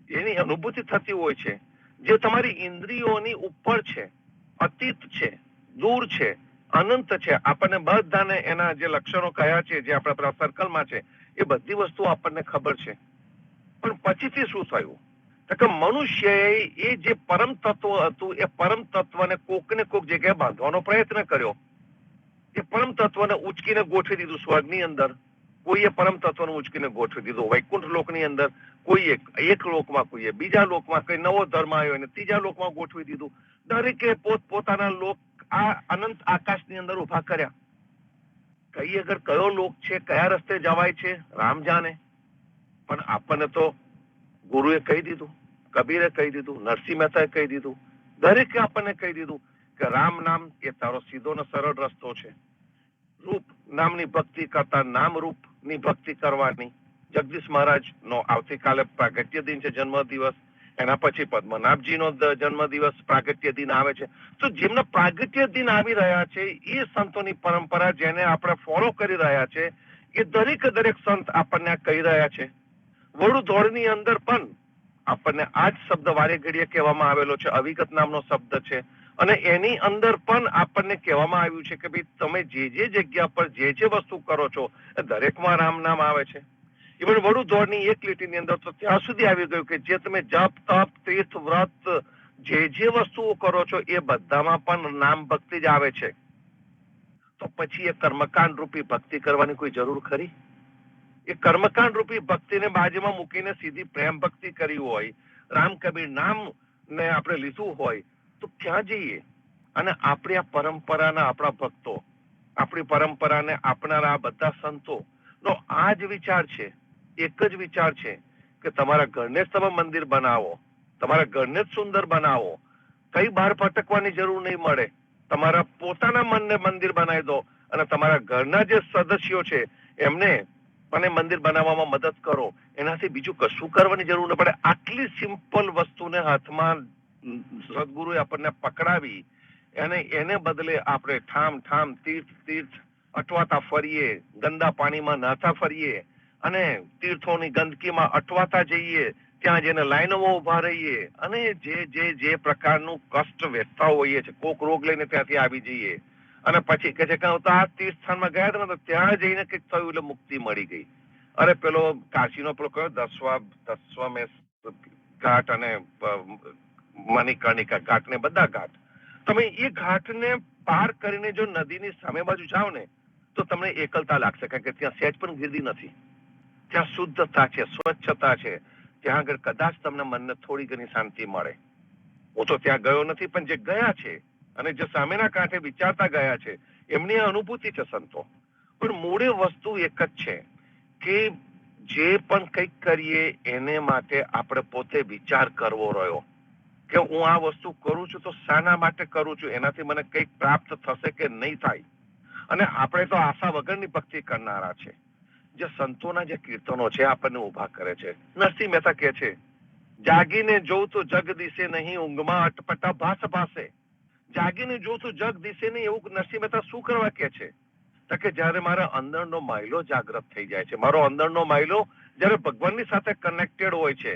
એની અનુભૂતિ થતી હોય છે, જે તમારી ઇન્દ્રિયોની ઉપર છે, અતીત છે, દૂર છે, અનંત છે. આપણને બધાને એના જે લક્ષણો કયા છે જે આપણા સર્કલમાં છે એ બધી વસ્તુ આપણને ખબર છે. પણ પછીથી શું થયું કે મનુષ્યએ એ જે પરમ તત્વ હતું એ પરમ તત્વને કોક ને કોક જગ્યાએ બાંધવાનો પ્રયત્ન કર્યો. એ પરમ તત્વને ઉચકીને ગોઠવી દીધું સ્વર્ગની અંદર. કોઈએ પરમ તત્વને ઉચકીને ગોઠવી દીધું વૈકુંઠ લોકની અંદર. કોઈ એક લોકમાં, કોઈએ બીજા લોકમાં, કઈ નવો ધર્મ આવ્યો અને ત્રીજા લોકમાં ગોઠવી દીધું. દરેકે પોતાના લોક આ અનંત આકાશની અંદર ઉભા કર્યા. કઈ આગળ કયો લોક છે, કયા રસ્તે જવાય છે, રામ જાણે. પણ આપણને તો ગુરુએ કહી દીધું, કબીરે કહી દીધું, નરસિંહ મહેતાએ કહી દીધું, દરેકે આપણને કહી દીધું કે રામ નામ એ તારો સીધો ને સરળ રસ્તો છે. રૂપ નામની ભક્તિ કરતા નામ રૂપની ભક્તિ કરવાની. જગદીશ મહારાજ નો આવતીકાલે પ્રાગટ્ય દિન છે, જન્મદિવસ. એના પછી પદ્મનાભજીનો જન્મદિવસ પ્રાગટ્ય દિન આવે છે. તો જેમના પ્રાગટ્ય દિન આવી રહ્યા છે એ સંતોની પરંપરા જેને આપણે ફોલો કરી રહ્યા છે એ દરેક સંત આપણને કહી રહ્યા છે. વડુદોડની અંદર પણ આપણને આ જ શબ્દ વારે ઘડીએ કહેવામાં આવેલો છે. અવિગત નામનો શબ્દ છે અને એની અંદર પણ આપણને કહેવામાં આવ્યું છે કે ભાઈ તમે જે જગ્યા પર જે વસ્તુ કરો છો એ દરેકમાં રામ નામ આવે છે. ઇવન વડુદોડની એક લીટીની અંદર તો ત્યાં સુધી આવી ગયું કે જે તમે જપ તપ તીર્થ વ્રત જે વસ્તુઓ કરો છો એ બધામાં પણ નામ ભક્તિ જ આવે છે. તો પછી એ કર્મકાંડ રૂપી ભક્તિ કરવાની કોઈ જરૂર ખરી? એ કર્મકાંડ રૂપી ભક્તિને બાજુમાં મૂકીને સીધી પ્રેમ ભક્તિ કરી હોય, રામ કબીર નામ ને આપણે લીધું હોય તો ક્યાં જઈએ? અને આપણી આ પરંપરાના આપણા ભક્તો, આપણી પરંપરાને આપનારા આ બધા સંતો નો આ જ વિચાર છે, એક જ વિચાર છે કે તમારા ઘરને જ તમે મંદિર બનાવો, તમારા ઘરને જ સુંદર બનાવો, કઈ બહાર ભટકવાની જરૂર નહીં મળે. તમારા પોતાના મનને મંદિર બનાવી દો અને તમારા ઘરના જે સદસ્યો છે એમને અને મંદિર બનાવવામાં મદદ કરો. એનાથી બીજું કશું કરવાની જરૂર ન પડે. આટલી સિમ્પલ વસ્તુને હાથમાં સદગુરુએ આપણને પકડાવી અને એને બદલે આપણે ઠામ તીર્થ અટવાતા ફરીએ, ગંદા પાણીમાં નાતા ફરીએ અને તીર્થોની ગંદકીમાં અટવાતા જઈએ, ત્યાં જઈને લાઈનોમાં ઉભા રહીએ અને જે પ્રકારનું કષ્ટ વેઠતા હોઈએ છે, કોક રોગ લઈને ત્યાંથી આવી જઈએ અને પછી કે છે કે આ તીર્થ સ્થાનમાં ગયા હતા ને તો ત્યાં જઈને કંઈક થયું એટલે મુક્તિ મળી ગઈ. અરે પેલો કાશીનો પેલો કયો દસવામે ઘાટ અને મણિકર્ણિકા ઘાટ ને બધા ઘાટ, તમે એ ઘાટને પાર કરીને જો નદીની સામે બાજુ જાઓ ને તો તમને એકલતા લાગશે, કારણ કે ત્યાં સહેજ પણ ગીર્દી નથી. ત્યાં શુદ્ધતા છે, સ્વચ્છતા છે. ત્યાં આગળ કદાચ તમને મનને થોડી ઘણી શાંતિ મળે. હું તો ત્યાં ગયો નથી, પણ જે ગયા છે અને જે સામેના કાંઠે વિચારતા ગયા છે એમની અનુભૂતિ છે સંતો. પણ મૂળે વસ્તુ એક જ છે કે જે પણ કંઈક કરીએ એને માટે આપણે પોતે વિચાર કરવો રહ્યો કે હું આ વસ્તુ કરું છું તો શાના માટે કરું છું, એનાથી મને કંઈક પ્રાપ્ત થશે કે નહીં થાય. અને આપણે તો આશા વગરની ભક્તિ કરનારા છે. જે સંતોના જે કીર્તનો છે આપણને ઉભા કરે છે. નરસિંહ મહેતા કહે છે, જાગીને જોઉં તો જગ દિશે નહીં, ઊંઘમાં અટપટા ભાસે. જાગીને જોતું જગ દિશે નહીં એવું નરસિંહ મહેતા શું કરવા કે છે? તો કે જયારે મારા અંદરનો માયલો જાગૃત થઈ જાય છે, મારો અંદરનો માયલો જયારે ભગવાનની સાથે કનેક્ટેડ હોય છે,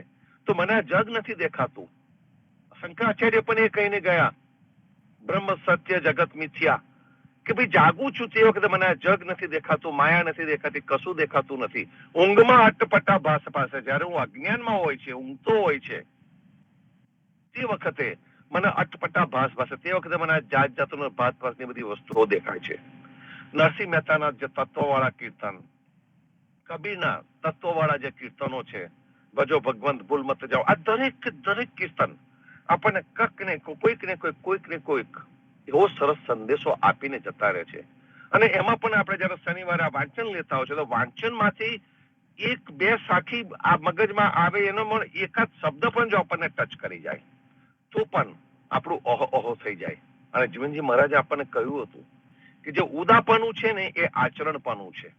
તો મને આ જગ નથી દેખાતું. શંકરાચાર્ય પણ એ કહીને ગયા, બ્રહ્મ સત્ય જગત મિથ્યા, કે ભાઈ જાગું છું તે વખતે મને આ જગ નથી દેખાતું, માયા નથી દેખાતી, કશું દેખાતું નથી. ઊંઘમાં અટપટા ભાસ પાસે, જયારે હું અજ્ઞાનમાં હોય છે, ઊંઘતો હોય છે, તે વખતે મને અટપટા ભાસ પાસે, તે વખતે મને આ જાત જાતનો ભાત ભાસની બધી વસ્તુઓ દેખાય છે. નરસિંહ મહેતાના જે તત્વવાળા કીર્તન, કબીરના તત્વવાળા જે કીર્તનો છે, ભજો ભગવંત ભૂલ મત જાઓ, આ દરેક કીર્તન આપણને કોઈક ને કોઈક એવો સરસ સંદેશો આપીને જતા રહે છે. અને એમાં પણ આપણે જયારે શનિવારે આ વાંચન લેતા હોય છે, તો વાંચનમાંથી એક બે સાખી આ મગજમાં આવે, એનો પણ એકાદ શબ્દ પણ જો આપણને ટચ કરી જાય તો પણ આપણું ઓહો થઈ જાય. અને જીવનજી મહારાજે આપણને કહ્યું હતું કે જે ઉદાપણું છે ને એ આચરણપણું છે.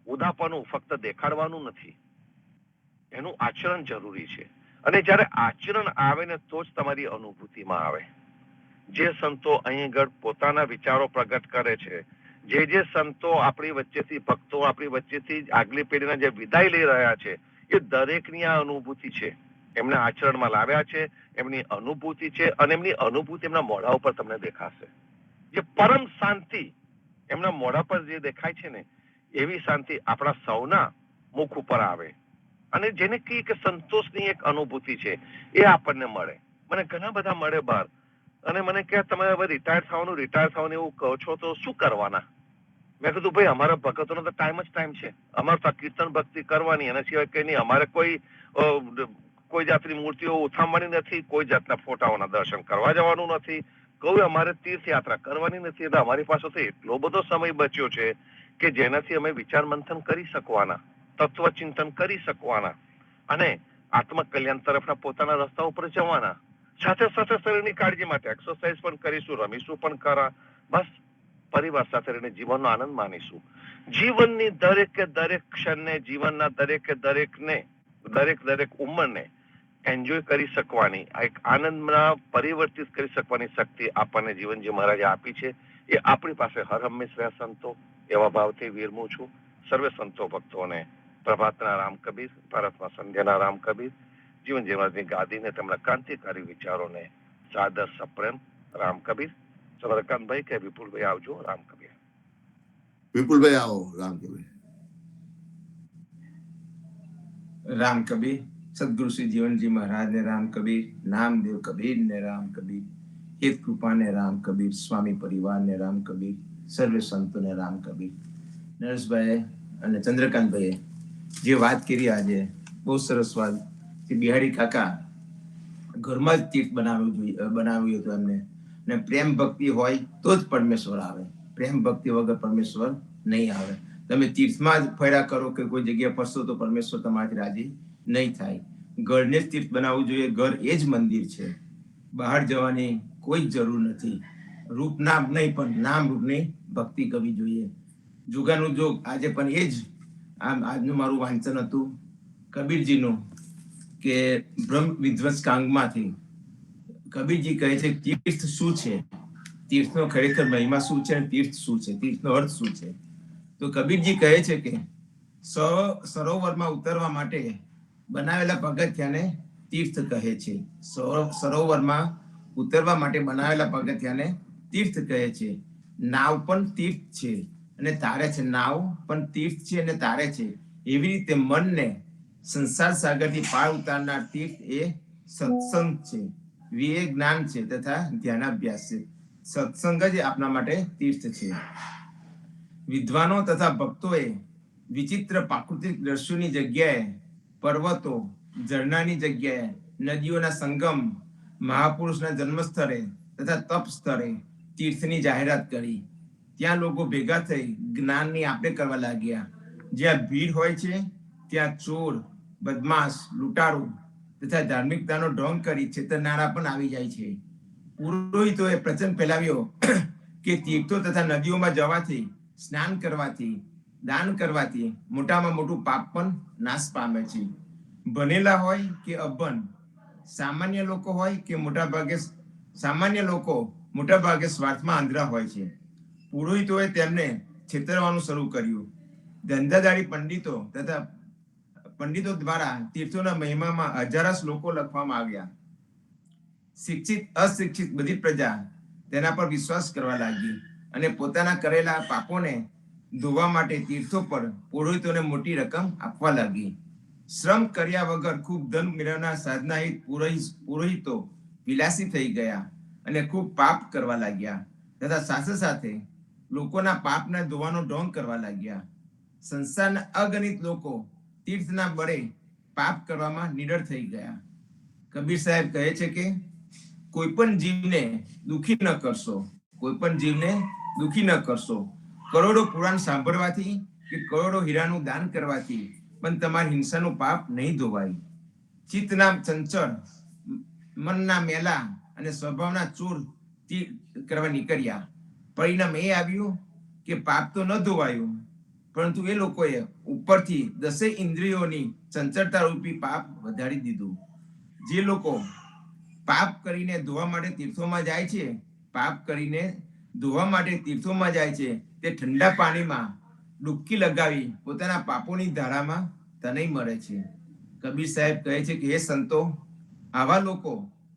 ઉદાપણું ફક્ત દેખાડવાનું નથી, એનું આચરણ જરૂરી છે. અને જયારે આચરણ આવે ને તો જ તમારી અનુભૂતિમાં આવે. જે સંતો અહીં આગળ પોતાના વિચારો પ્રગટ કરે છે, જે સંતો આપણી વચ્ચેથી, ભક્તો આપણી વચ્ચેથી આગલી પેઢીના જે વિદાય લઈ રહ્યા છે, એ દરેકની આ અનુભૂતિ છે. એમને આચરણમાં લાવ્યા છે, એમની અનુભૂતિ છે, અને એમની અનુભૂતિ એમના મોઢા ઉપર તમને દેખાશે. જે પરમ શાંતિ એમના મોઢા પર જે દેખાય છે ને, એવી શાંતિ આપણા સૌના મુખ ઉપર આવે. અને જેને કહીએ કે સંતોષની એક અનુભૂતિ છે, એ આપણને મળે. મને ઘણા બધા મળે બહાર, અને મને કહે તમે હવે રિટાયર થવાનું એવું કહો છો તો શું કરવાના? મેં કીધું ભાઈ અમારા ભગતોનો તો ટાઈમ છે, અમારે તો કીર્તન ભક્તિ કરવાની, એના સિવાય કઈ નહીં. અમારે કોઈ જાતની મૂર્તિઓ ઉથામવાની નથી, કોઈ જાતના ફોટાઓના દર્શન કરવા જવાનું નથી, કોઈ અમારે તીર્થયાત્રા કરવાની નથી. એટલે અમારી પાસે તો એટલો બધો સમય બચ્યો છે કે જેનાથી અમે વિચાર મંથન કરી શકવાના, તત્વચિંતન કરી શકવાના, અને આત્મકલ્યાણ તરફના પોતાના રસ્તા ઉપર જવાના. સાથે સાથે શરીરની કાળજી માટે એક્સરસાઇઝ પણ કરીશું, રમીશું પણ ખરા, બસ પરિવાર સાથે રહીને જીવનનો આનંદ માનીશું. જીવનની દરેક ક્ષણને, જીવનના દરેક ઉંમરને એન્જોય કરી શકવાની, આ એક આનંદમાં પરિવર્તિત કરી શકવાની શક્તિ આપણને જીવનજી મહારાજે આપી છે. એ આપણી પાસે હર હંમેશ રહ્યા સંતો. એવા ભાવથી વિરમું છું સર્વે સંતો ભક્તોને. પ્રભાતના રામ કબીર, ભારતમાં સંધ્યાના રામ કબીર, જીવનજી મહારાજની ગાદીને, તેમના ક્રાંતિકારી વિચારોને સાદર સપ્રેમ રામ કબીર. ચંદ્રકાંતભાઈ કે વિપુલભાઈ આવજો. રામ કબીર. વિપુલભાઈ આવો. રામ કબીર. રામ કબીર. સદગુરુ શ્રી જીવનજી મહારાજ ને રામ કબીર, નામદેવ કબીર ને રામ કબીર, હેત કૃપા ને રામ કબીર, સ્વામી પરિવાર ને રામ કબીર, સર્વે સંતો ને રામ કબીર. નરેશભાઈ અને ચંદ્રકાંતભાઈએ જે વાત કરી આજે બહુ સરસ વાત કે બિહારી કાકા ઘરમાં જ તીર્થ બનાવ્યું હતું એમને. ને પ્રેમ ભક્તિ હોય તો જ પરમેશ્વર આવે, પ્રેમ ભક્તિ વગર પરમેશ્વર નહીં આવે. તમે તીર્થમાં જ ફર્યા કરો કે કોઈ જગ્યાએ ફરશો તો પરમેશ્વર તમારાથી રાજી નહીં થાય. ઘરને જ તીર્થ બનાવવું જોઈએ. ઘર એ જ મંદિર છે, બહાર જવાની કોઈ જ જરૂર નથી. રૂપ નામ નહીં પણ નામ રૂપની ભક્તિ કરવી જોઈએ. જુગાનું જોગ આજે પણ એ જ આજનું મારું વાંચન હતું કબીરજીનું, કે બ્રહ્મ વિધ્વંસ કાંગમાંથી કબીરજી કહે છે તીર્થ શું છે, તીર્થનો ખરેખર મહિમા શું છે, તીર્થ શું છે, તીર્થનો અર્થ શું છે. તો કબીરજી કહે છે કે સરોવરમાં ઉતરવા માટે બનાવેલા પગથિયાને તીર્થ કહે છે. સરોવરમાં ઉતરવા માટે બનાવેલા પગથિયાને તીર્થ કહે છે. નાવ પણ તીર્થ છે અને તારે છે, નાવ પણ તીર્થ છે અને તારે છે. એવી રીતે મનને સંસાર સાગરથી પાર ઉતારનાર તીર્થ એ સત્સંગ છે, વિવેક જ્ઞાન છે તથા ધ્યાનાભ્યાસ છે. સત્સંગ જ આપણા માટે તીર્થ છે. વિદ્વાનો તથા ભક્તોએ વિચિત્ર પ્રાકૃતિક દ્રશ્યોની જગ્યાએ પર્વતો, ઝરણાની જગ્યાએ નદીઓના સંગમ, મહાપુરુષના જન્મસ્થળે તથા તપ સ્થળે તીર્થની જાહેરાત કરી. ત્યાં લોકો ભેગા થઈ જ્ઞાનની આપે કરવા લાગ્યા. જ્યાં ભીડ હોય છે ત્યાં ચોર, બદમાશ, લૂંટારો તથા ધાર્મિકતાનો ઢોંગ કરી છેતરનારા પણ આવી જાય છે. પુરોહિતોએ પ્રચંડ ફેલાવ્યો કે તીર્થો તથા નદીઓમાં જવાથી, સ્નાન કરવાથી, દાન કરવાથી મોટામાં મોટું પાપ પણ નાશ પામે છે. ભણેલા હોય કે અભણ, સામાન્ય લોકો હોય કે મોટા ભાગે સામાન્ય લોકો મોટા ભાગે સ્વાર્થમાં આંધળા હોય છે. પુરોહિતોએ તેમને છેતરવાનું શરૂ કર્યું. ધંધાદારી પંડિતો દ્વારા તીર્થોના મહિમામાં હજારો શ્લોકો લખવામાં આવ્યા. શિક્ષિત અશિક્ષિત બધી પ્રજા તેના પર વિશ્વાસ કરવા લાગી અને પોતાના કરેલા પાપોને ધોવા માટે તીર્થો પર પુરોહિતોને મોટી રકમ આપવા લાગી. શ્રમ કર્યા વગર ખૂબ ધન મેળવનાર સાધનાહિત પુરોહિતો વિલાસી થઈ ગયા અને ખૂબ પાપ કરવા લાગ્યા તથા સાથે સાથે લોકોના પાપને ધોવાનો ઢોંગ કરવા લાગ્યા. સંસારના અગણિત લોકો તીર્થના બળે પાપ કરવામાં નિડર થઈ ગયા. કબીર સાહેબ કહે છે કે કોઈ પણ જીવને દુખી ન કરશો, કોઈ પણ જીવને દુખી ન કરશો. કરોડો પુરાણ સાંભળવાથી કે કરોડો હીરાનું દાન કરવાથી પણ તમારી હિંસાનું પાપ નહીં ધોવાય. ચિત્તના ચંચળ, મનના મેલા અને સ્વભાવના ચૂર કરવા નીકળ્યા. પરિણામ એ આવ્યું કે પાપ તો ન ધોવાયું, પરંતુ એ લોકોએ ઉપરથી 10 ઇન્દ્રિયોની ચંચળતા રૂપી પાપ વધારી દીધું. જે લોકો પાપ કરીને ધોવા માટે તીર્થોમાં જાય છે, તે ઠંડા પાણીમાં ડૂબકી લગાવી પોતાના પાપોની ધારામાં તણાઈ મરે છે. કબીર સાહેબ કહે છે કે હે સંતો, આવા લોકો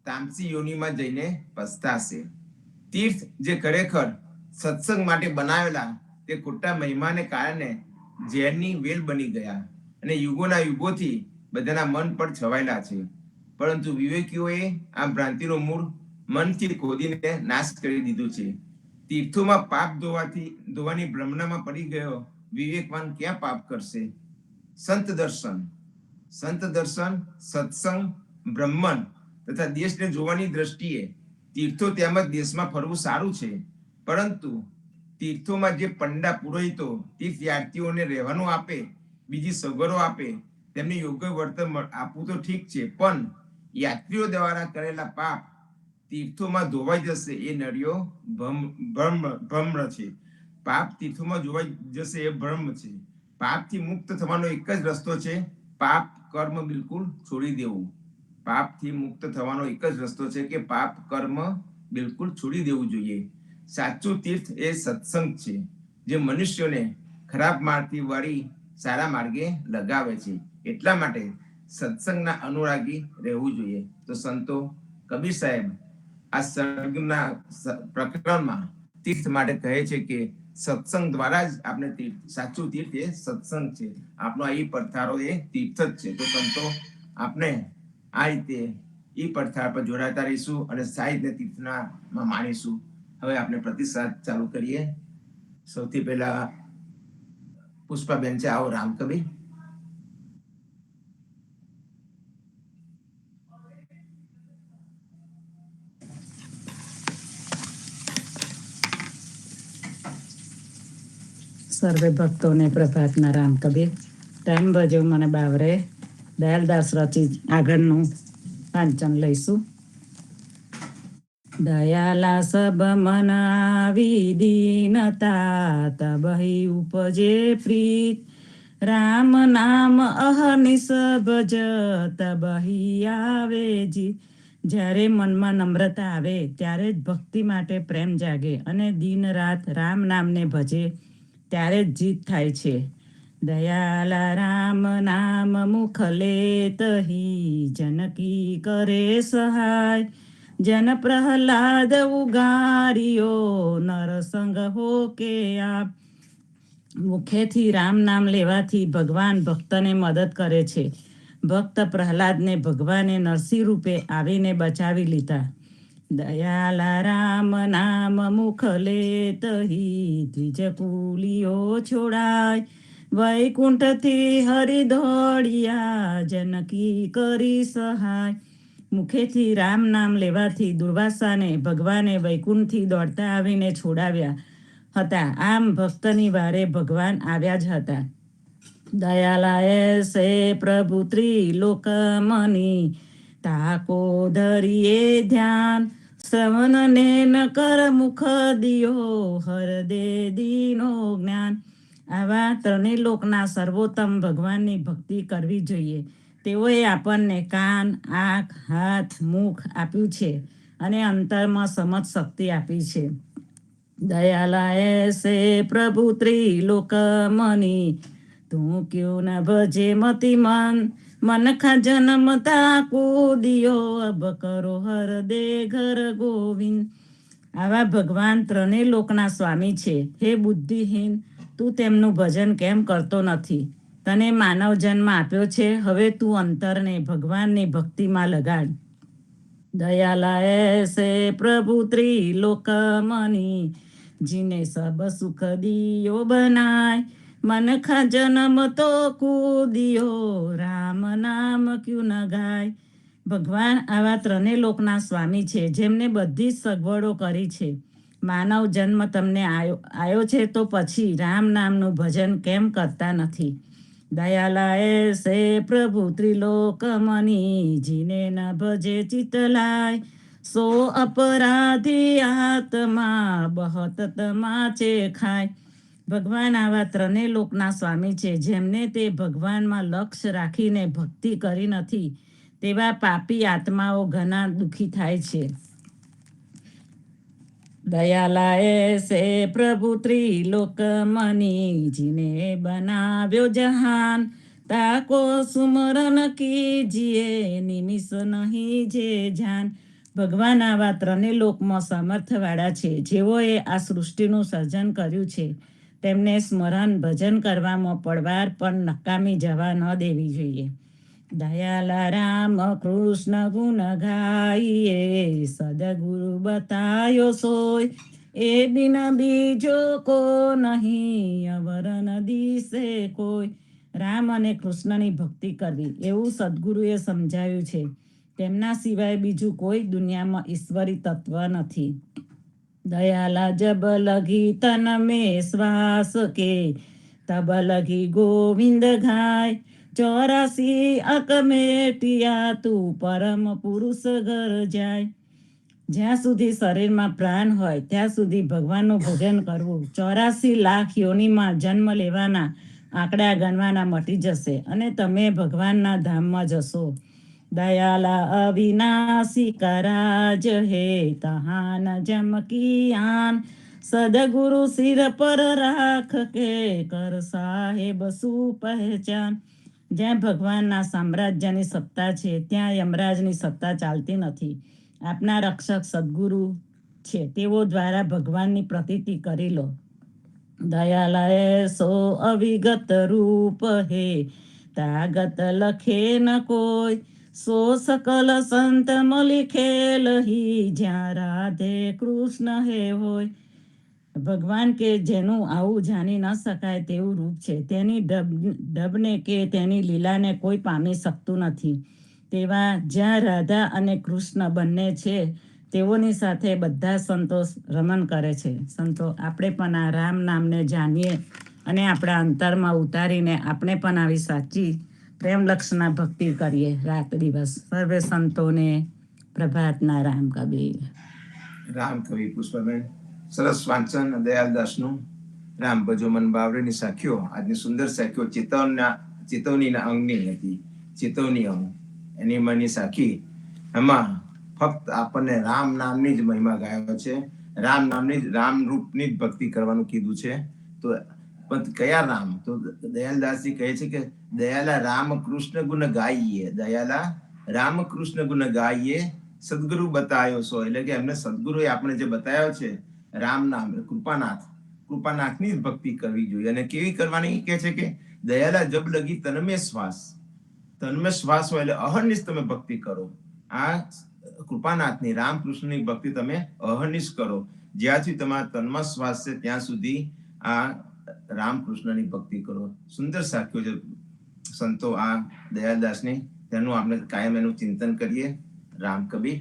તામસી યોનિમાં જઈને પસ્તાશે. તીર્થ જે ખરેખર સત્સંગ માટે બનાવેલા તે ખોટા મહિમાને કારણે ઝેરની વેલ બની ગયા અને યુગોના યુગોથી બધાના મન પર છવાયેલા છે. પરંતુ વિવેકીઓએ આ ભ્રાંતિનું મૂળ મનથી ખોદીને નાશ કરી દીધું છે. તીર્થોમાં પાપ ધોવાની ભ્રમણામાં પડી ગયો વિવેકવાન ક્યાં પાપ કરશે? સંત દર્શન, સત્સંગ, બ્રહ્મન તથા દેશને જોવાની દ્રષ્ટિએ તીર્થો તેમજ દેશમાં ફરવું સારું છે, પરંતુ તીર્થોમાં જે પંડા પુરોહિતો તીર્થયાત્રીઓને રહેવાનું આપે, બીજી સગવડો આપે, તેમને યોગ્ય વર્તન આપવું તો ઠીક છે, પણ યાત્રીઓ દ્વારા કરેલા પાપ તીર્થોમાં ધોવાઈ જશે એ નળિયો ભ્રમ છે. પાપ તીર્થોમાં ધોવાઈ જશે એ ભ્રમ છે. પાપથી મુક્ત થવાનો એક જ રસ્તો છે, પાપ કર્મ બિલકુલ છોડી દેવું. પાપથી મુક્ત થવાનો એક જ રસ્તો છે કે પાપ કર્મ બિલકુલ છોડી દેવું જોઈએ. સાચું તીર્થ એ સત્સંગ છે, જે મનુષ્યોને ખરાબ માર્ગથી વાળી સારા માર્ગે લગાવે છે. એટલા માટે સત્સંગના અનુરાગી રહેવું જોઈએ. તો સંતો, કબીર સાહેબ આ સર્ગના પ્રકરણમાં તીર્થ માટે કહે છે કે સત્સંગ દ્વારા જ આપણે સાચું તીર્થ એ સત્સંગ છે. આપણો આ પડથારો એ તીર્થ જ છે. તો સંતો, આપણે આ રીતે એ પડથાર પર જોડાતા રહીશું અને સાહિત્ય તીર્થના માણીશું. હવે આપણે પ્રતિસાદ ચાલુ કરીએ. સૌથી પહેલા પુષ્પાબેન છે, આવો રામકવિ. સર્વે ભક્તોને પ્રભાતના રામ કબીર. ટાઈમ બજો મને બાવરે દયાલદાસ રચિત આગળનું વાંચન લઈશું. દયાલા સબ મન આવી દીનતા, તબહી ઉપજે પ્રીત. રામ નામ અહર્નિશ ભજ, તબહી આવે જીત. જ્યારે મનમાં નમ્રતા આવે ત્યારે જ ભક્તિ માટે પ્રેમ જાગે અને દિન રાત રામ નામને ભજે ત્યારે જ જીત થાય છે. દયાલા રામ નામ મુખ લેતહી, જનકી કરે સહાય. જન પ્રહલાદ ઉગાર્યો, નરસંગ હો કે આપ. મુખેથી રામ નામ લેવાથી ભગવાન ભક્તને મદદ કરે છે. ભક્ત પ્રહલાદને ભગવાને નરસિંહ રૂપે આવીને બચાવી લીધા. દયાલા રામ નામ મુખ લેતહી, દ્વિજકુલીઓ છોડાય. વૈકુંઠથી હરિ દોડિયા, જનકી કરી સહાય. મુખેથી રામ નામ લેવાથી દુર્વાસાને ભગવાને વૈકુંઠથી દોડતા આવીને છોડાવ્યા હતા. આમ ભક્તની વારે ભગવાન આવ્યા જ હતા. દયાલા એસે પ્રભુ ત્રિલોકમની, તાકો ધરીએ ધ્યાન. શ્રવણ ને ન કર મુખ દિયો, હર દે દીનો જ્ઞાન. આવા ત્રણેય લોકના સર્વોત્તમ ભગવાનની ભક્તિ કરવી જોઈએ. તેઓએ આપણને કાન, આંખ, હાથ, મુખ આપ્યું છે અને અંતરમાં સમજ શક્તિ આપી છે. દયાલા એસે પ્રભુ ત્રિલોક મની, તું ક્યું ન ભજે મતિ મન ખા જન્મતા કૂદિયો, અબ કરો હર દે ઘર ગોવિંદ. આવા ભગવાન ત્રણેય લોકના સ્વામી છે. હે બુદ્ધિહીન, તું તેમનું ભજન કેમ કરતો નથી? તને માનવ જન્મ આપ્યો છે, હવે તું અંતરને ભગવાનની ભક્તિમાં લગાડ. દયાલા એસે પ્રભુ ત્રિલોક મની, જીને સબ સુખ દિયો બનાય, મન ખા જન્મ તો કૂદિયો, રામ નામ ક્યુ ન ગાય. ભગવાન આવા ત્રણેય લોકના સ્વામી છે, જેમને બધી જ સગવડો કરી છે. માનવ જન્મ તમને આવ્યો છે, તો પછી રામ નામનું ભજન કેમ કરતા નથી? દયાલા એસે પ્રભુ ત્રિલોક મની, જીને ન ભજે ચિતલાય, સો અપરાધી આત્મા બહત તમાચે ખાય. ભગવાન આવા ત્રણેય લોકના સ્વામી છે, જેમને તે ભગવાનમાં લક્ષ્ય રાખીને ભક્તિ કરી નથી, તેવા પાપી આત્માઓ ઘણા દુઃખી થાય છે. દયાલા એસે પ્રભુ ત્રિલોક મની, જીને બનાવ્યો જહાન, તાકો સુમરન કીજીએ, નિમિષ નહીં જે જાન. ભગવાન આવા ત્રણેય લોકમાં સામર્થ્યવાળા છે, જેઓએ આ સૃષ્ટિનું સર્જન કર્યું છે. તેમને સ્મરણ ભજન કરવામાં પડવાર પણ નકામી જવા ન દેવી જોઈએ. દયાલા રામ કૃષ્ણ ગુણ ગાઈએ, સદગુરુ બતાયો સોય, એ બિન બીજો કો નહીં, અવર ન દિશે કોઈ. રામ અને કૃષ્ણની ભક્તિ કરવી એવું સદગુરુએ સમજાવ્યું છે. તેમના સિવાય બીજું કોઈ દુનિયામાં ઈશ્વરી તત્વ નથી. દયાલા જબ લગી તન મેં શ્વાસ કે, તબ લગી ગોવિંદ ગાય, 84 અક મેટિયા તું પરમ પુરુષ ઘર જાય. જ્યાં સુધી શરીરમાં પ્રાણ હોય ત્યાં સુધી ભગવાનનું ભજન કરવું. 84 લાખ યોનિમાં જન્મ લેવાના આંકડા ગણવાના મટી જશે અને તમે ભગવાનના ધામમાં જશો. દયાલા અવિનાશી કરાજ હે, તહાન જમકી આન, સદગુરુ સિર પર રાખ કે, કર સાહેબ સુ પહેચાન. જ્યાં ભગવાનના સામ્રાજ્યની સત્તા છે, ત્યાં યમરાજની સત્તા ચાલતી નથી. આપના રક્ષક સદગુરુ છે, તેઓ દ્વારા ભગવાનની પ્રતીતિ કરી લો. દયાલા એસો અવિગત રૂપ હે, તાગત લખે ન કોઈ, સો સકલ સંત મલી ખેલહી, જ્યાં રાધે કૃષ્ણ હે હોય. ભગવાન કે જેનું આવું જાણી ન શકાય તેવું રૂપ છે, તેની ઢબને કે તેની લીલાને કોઈ પામી શકતું નથી. તેવા જ્યાં રાધા અને કૃષ્ણ બંને છે, તેઓની સાથે બધા સંતો રમણ કરે છે. સંતો આપણે પણ આ રામ નામને જાણીએ અને આપણા અંતરમાં ઉતારીને આપણે પણ આવી સાચી પ્રેમલક્ષના ભક્તિ કરીએ રાત દિવસ. સર્વે સંતોને પ્રભાતના રામ કબીર. રામ કવિ પુષ્પાબેન, સરસ વાંચન દયાલદાસનું. રામ ભજો મન બાવરેની સાખીઓ, આજની સુંદર સાખીઓ ચેતવણીના અંગની હતી. ચેતવણી અંગ એની મની સાખી, એમાં ફક્ત આપણને રામ નામની જ મહિમા ગાયો છે. રામ નામની રામ રૂપની જ ભક્તિ કરવાનું કીધું છે. તો પણ કયા રામ? તો દયાલદાસજી કહે છે કે દયાલા રામ કૃષ્ણ ગુણ ગાઈએ, દયાલા રામ કૃષ્ણ ગુણ ગાઈએ, સદગુરુ બતાયો સો. એટલે કે એમને સદગુરુએ આપણે જે બતાવ્યો છે રામ નામ, કૃપાનાથની જ ભક્તિ કરવી જોઈએ. અને કેવી કરવાની કે છે કે દયાલા જબ લગી તન્મે શ્વાસ, તન્મે શ્વાસ હોય એટલે અહર્નિશ તમે ભક્તિ કરો. આ કૃપાનાથની રામકૃષ્ણની ભક્તિ તમે અહર્નિશ કરો. જ્યાંથી તમારા તન્મા શ્વાસ છે ત્યાં સુધી આ રામકૃષ્ણની ભક્તિ કરો. સુંદર સાખ્યો છે સંતો આ દયાલદાસની, તેનું આપણે કાયમ એનું ચિંતન કરીએ. રામ કબીર.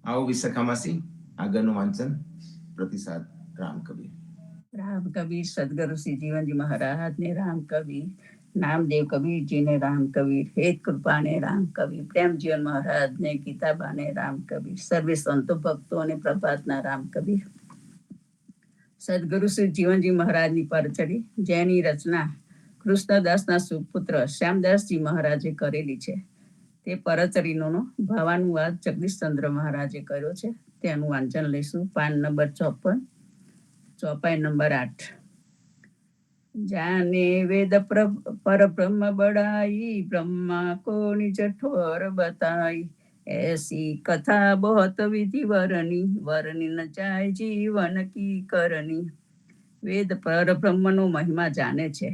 આવો વિશાખામાસી, આગળનું વાંચન પ્રતિસાદ. રામ કબીર. રામ કબીર સદગુરુ શ્રી જીવનજી મહારાજ ને રામ કબીર, નામદેવ કબીરજી ને રામ કબીર, હેત કૃપા ને રામ કબીર, પ્રેમ જીવન મહારાજ ને ગીતાબા ને રામ કબીર, સર્વે સંતો ભક્તો અને પ્રભાતના રામ કબીર. સદગુરુ શ્રી જીવનજી મહારાજની પરચડી, જેની રચના કૃષ્ણદાસના સુપુત્ર શ્યામદાસજી મહારાજે કરેલી છે. તે પરચરીનો ભાવાનુવાદ જગદીશચંદ્ર મહારાજે કર્યો છે. તેનું વાંચન લઈશું. પાન નંબર 54, ચોપાઈ નંબર 8. જાને વેદ પરબ્રહ્મ બડાઈ, બ્રહ્મા કો નિજ ठोर बताई. ऐसी कथा बहुत विधि वरनी, वरनी न जाय जीवन की करनी. વેદ પરબ્રહ્મનો મહિમા જાણે છે.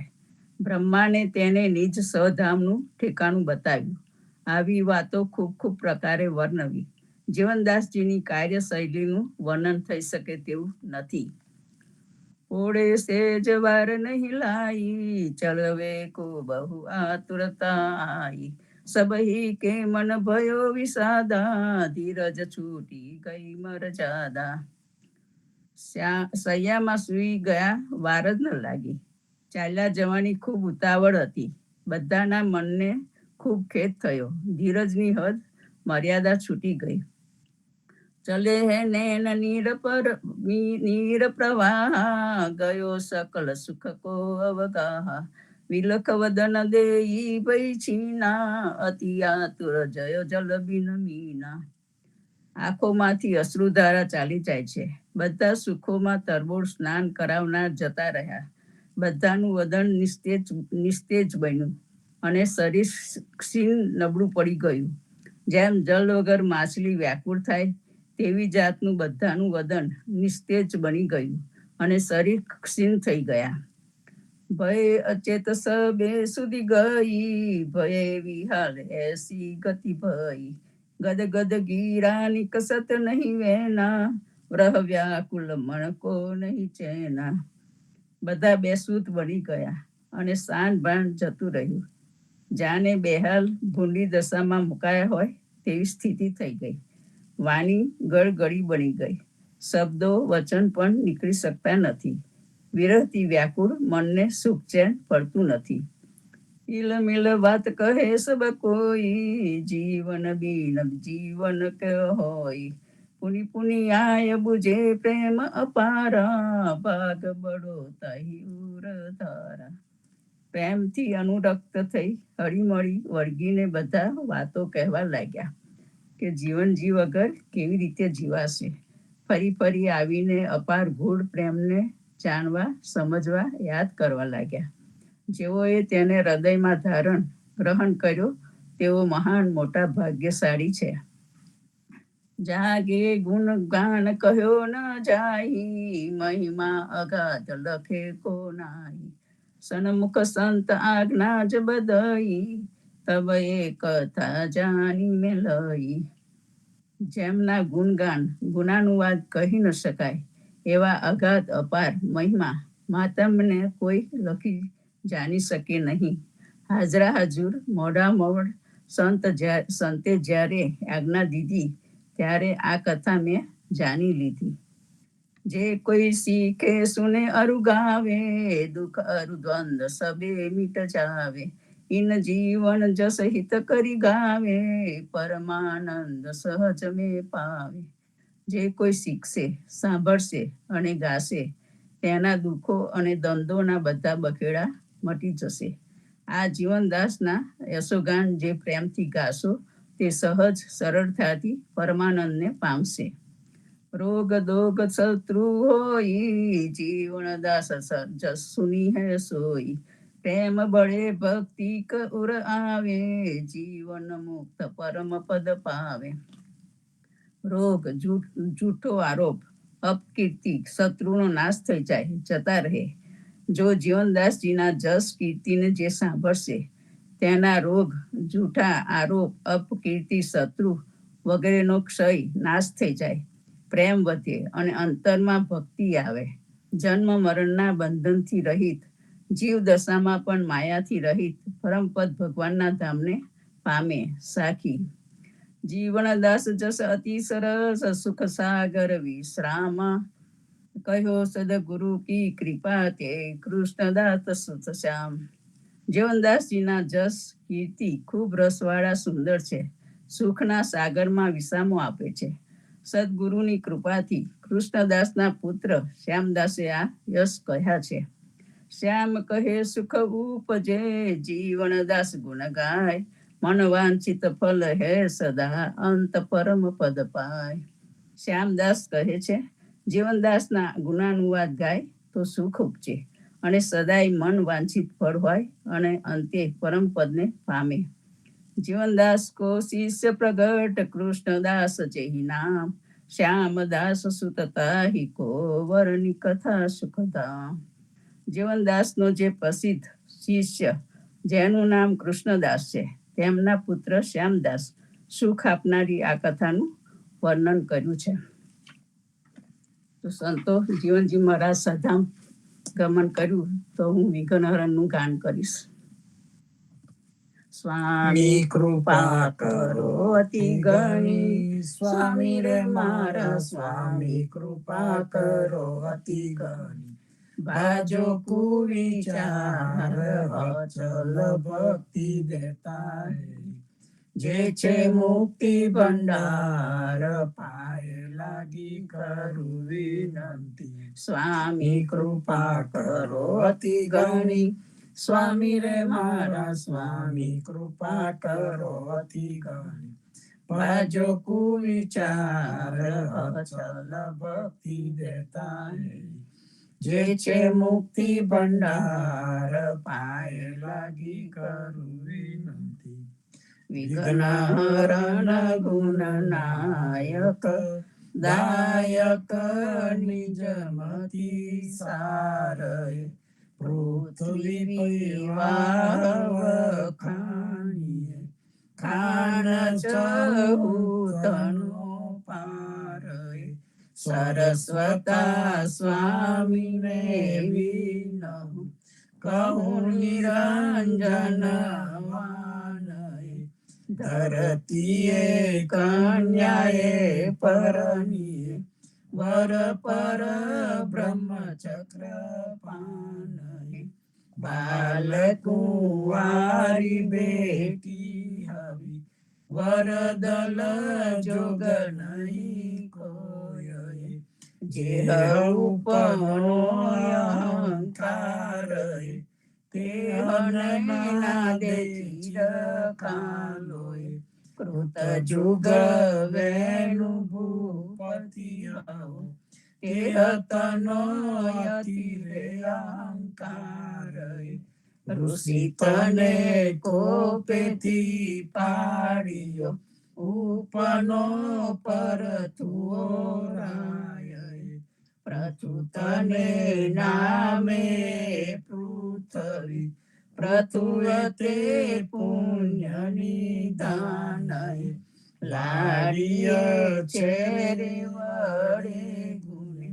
બ્રહ્માને તેને નિજ સ્વધામનું ઠેકાણું બતાવ્યું. આવી વાતો ખૂબ ખૂબ પ્રકારે વર્ણવી. જીવનદાસજીની કાર્યશૈલીનું વર્ણન થઈ શકે તેવું નથી. ઓળે સેજ વાર નહીં લાઈ, ચલવે કો બહુ આતુરતાઈ. સબહી કે મન ભયો વિષાદા, ધીરજ છૂટી ગઈ મરજાદા. સૈયામાં સૂઈ ગયા વાર જ ન લાગી. ચાલ્યા જવાની ખૂબ ઉતાવળ હતી. બધાના મનને ખૂબ ખેદ થયો. ધીરજની હદ મર્યાદા છૂટી ગઈ. ચલે હે નૈન નીર પ્રવાહ, ગયો સકલ સુખ કો અવગાહ. વિલખ વદન દેઈ ભઈ છીના, અતિ આતુર જયો જલ બિન મીના. આંખોમાંથી અશ્રુધારા ચાલી જાય છે. બધા સુખોમાં તરબોળ સ્નાન કરાવનાર જતા રહ્યા. બધાનું વદન નિસ્તેજ બન્યું અને શરીર ક્ષીણ નબળું પડી ગયું. જેમ જલ વગર માછલી વ્યાકુળ થાય તેવી જાતનું બધાનું વદન નિસ્તેજ બની ગયું અને શરીર ક્ષીણ થઈ ગયા. ભય અચેત સબે સુધી ગઈ, ભય વિહાલ એસી ગતિ ભઈ. ગદ ગદ ગીરા નિકસત નહીં વેના, વ્રહ વ્યાકુલ મણ કો નહીં ચેના. બધા બેસૂત બની ગયા અને સાન ભાન જતું રહ્યું. જાને બેહાલ ભૂંડી દશામાં મુકાયા હોય તેવી સ્થિતિ થઈ ગઈ. વાણી ગળગળી બની ગઈ. શબ્દો વચન પણ નીકળી શકતા નથી. વિરહથી વ્યાકુળ મનને સુખ ચેન પડતું નથી. ઇલ મિલ વાત કહે સબ કોઈ, જીવન બિન જીવન કે હોય. પુની પુની આય બુજે પ્રેમ અપારા, ભાગ બડો તાહી ઉર ધારા. પ્રેમથી અનુરક્ત થઈ હળીમળી વળગીને બધા વાતો કહેવા લાગ્યા કે જીવનજી વગર કેવી રીતે જીવાશે. ફરી ફરી આવીને અપાર ગૂઢ પ્રેમને જાણવા સમજવા યાદ કરવા લાગ્યા. જેઓએ તેને હૃદયમાં ગ્રહણ કર્યો તેઓ મહાન મોટા ભાગ્યશાળી છે. જાગે ગુણ ગાન કહ્યો ન જાઈ, મહિમા અગાધ લખે કો નાઈ. સન્મુખ સંત આજ્ઞા જ બદઈ, તબ એ કથા જાની મેં લઈ. જેમના ગુણગાન ગુણાનુવાદ કહી ન શકાય એવા અગાધ અપાર મહિમા માતમને કોઈ લખી જાણી શકે નહીં. હાજરા હાજુર મોઢા મોઢ સંતે જ્યારે આજ્ઞા દીધી ત્યારે આ કથા મેં જાણી લીધી. જે કોઈ શીખે સુને અરુ ગાવે, દુઃખ અરુ દ્વંદ સબે મિટ જાવે. ઇન જીવન જસ હિત કરી ગાવે, પરમાનંદ સહજ મેં પાવે. જે કોઈ શીખશે, સાંભળશે અને ગાશે તેના દુઃખો અને દ્વંદોના બધા બખેડા મટી જશે. આ જીવનદાસના યશોગાન જે પ્રેમથી ગાશો તે સહજ સરળતાથી પરમાનંદને પામશે. રોગ દોગ શત્રુ હોઈ, જીવન દાસ જસ સુની હે સોઈ. પ્રેમ બળે ભક્તિ કુર આવે, જીવન મુક્ત પરમ પદ પાવે. રોગ જૂઠો આરોપ અપકીર્તિ શત્રુનો નાશ થઈ જાય જતા રહે. જો જીવનદાસજીના જસ કીર્તિને જે સાંભળશે તેના રોગ જૂઠા આરોપ અપકીર્તિ શત્રુ વગેરેનો ક્ષય નાશ થઈ જાય. પ્રેમ વધે અને અંતરમાં ભક્તિ આવે. જન્મ મરણના બંધનથી રહિત જીવ દશામાં પણ માયાથી રહિત પરમપદ ભગવાનના ધામને પામે સાખી. જીવન દાસ જસ અતિ સરસ, સુખ સાગર વિશ્રામ. કહ્યો સદગુરુ કી કૃપા તે, કૃષ્ણદાસ સુત શ્યામ. જીવનદાસજીના જસ કીર્તિ ખૂબ રસવાળા સુંદર છે. સુખના સાગરમાં વિસામો આપે છે. સદગુરુની કૃપાથી કૃષ્ણદાસના પુત્ર શ્યામદાસે આ યશ કહ્યા છે. શ્યામ કહે સુખ ઉપજે, જીવનદાસ ગુણ ગાય. મન વાંછિત ફલ હે સદા અંત પરમ પદ પાય. શ્યામદાસ કહે છે, જીવનદાસના ગુણાનુવાદ ગાય તો સુખ ઉપજે અને સદાય મન વાંછિત ફળ હોય અને અંતે પરમ પદને પામે. જીવનદાસ કો શિષ્ય પ્રગટ કૃષ્ણદાસ જેહી નામ, શ્યામદાસ સુતતા હિ કો વરની કથા સુખધામ. જીવનદાસનો જે પ્રસિદ્ધ શિષ્ય જેનું નામ કૃષ્ણદાસ છે, તેમના પુત્ર શ્યામદાસ સુખ આપનારી આ કથાનું વર્ણન કર્યું છે. તો સંતો જીવનજી મહારાજ સધામ ગમન કર્યું તો હું વિઘ્નહરણનું ગાન કરીશ. સ્વામી કૃપા કરો અતિ ગણી, સ્વામી રે મારા સ્વામી કૃપા કરો અતિ ગણી. બાજો કુવિચાર અચલ ભક્તિ દેતા હે, જે છે મુક્તિ ભંડાર પાય લાગી કરું વિનંતી. સ્વામી કૃપા કરો અતિ ગણી, સ્વામી રે મારા સ્વામી કૃપા કરો અતિ ગણી. બાજો કુવિચાર અચલ ભક્તિ દેતા હે, જે છે મુક્તિ ભંડાર પાય લાગી કરું વિનંતી. વિઘ્નહરણ ગુણ નાયક દાયક નિજમતિ સારય, પૃથ્વી વખાણીએ ખાન ચહુતનો પારય. સરસ્વતા સ્વામી ને વિનમ કહું નિરંજન વાનય. ધરતીએ કન્યાએ પરનીએ વર પર બ્રહ્મચક્ર પાનય. બાલકુંવારી બેટી હવી વરદલ જોગ નહીં કોય. જે ઉપમનો અહંકાર તે હનના દે ચિરકાલોય. કૃત જુગ વેણુ ભૂપતિ હવો તે તનો અતિ રે અહંકાર. ઋષિ તને કોપેથી પાડ્યો ઉપનો પરથુરાય. પ્રથુતને નામે પૃથ્વી પ્રથુએ તે પુણ્ય નિધાનય. લાડીય છેરે વડે ગુણે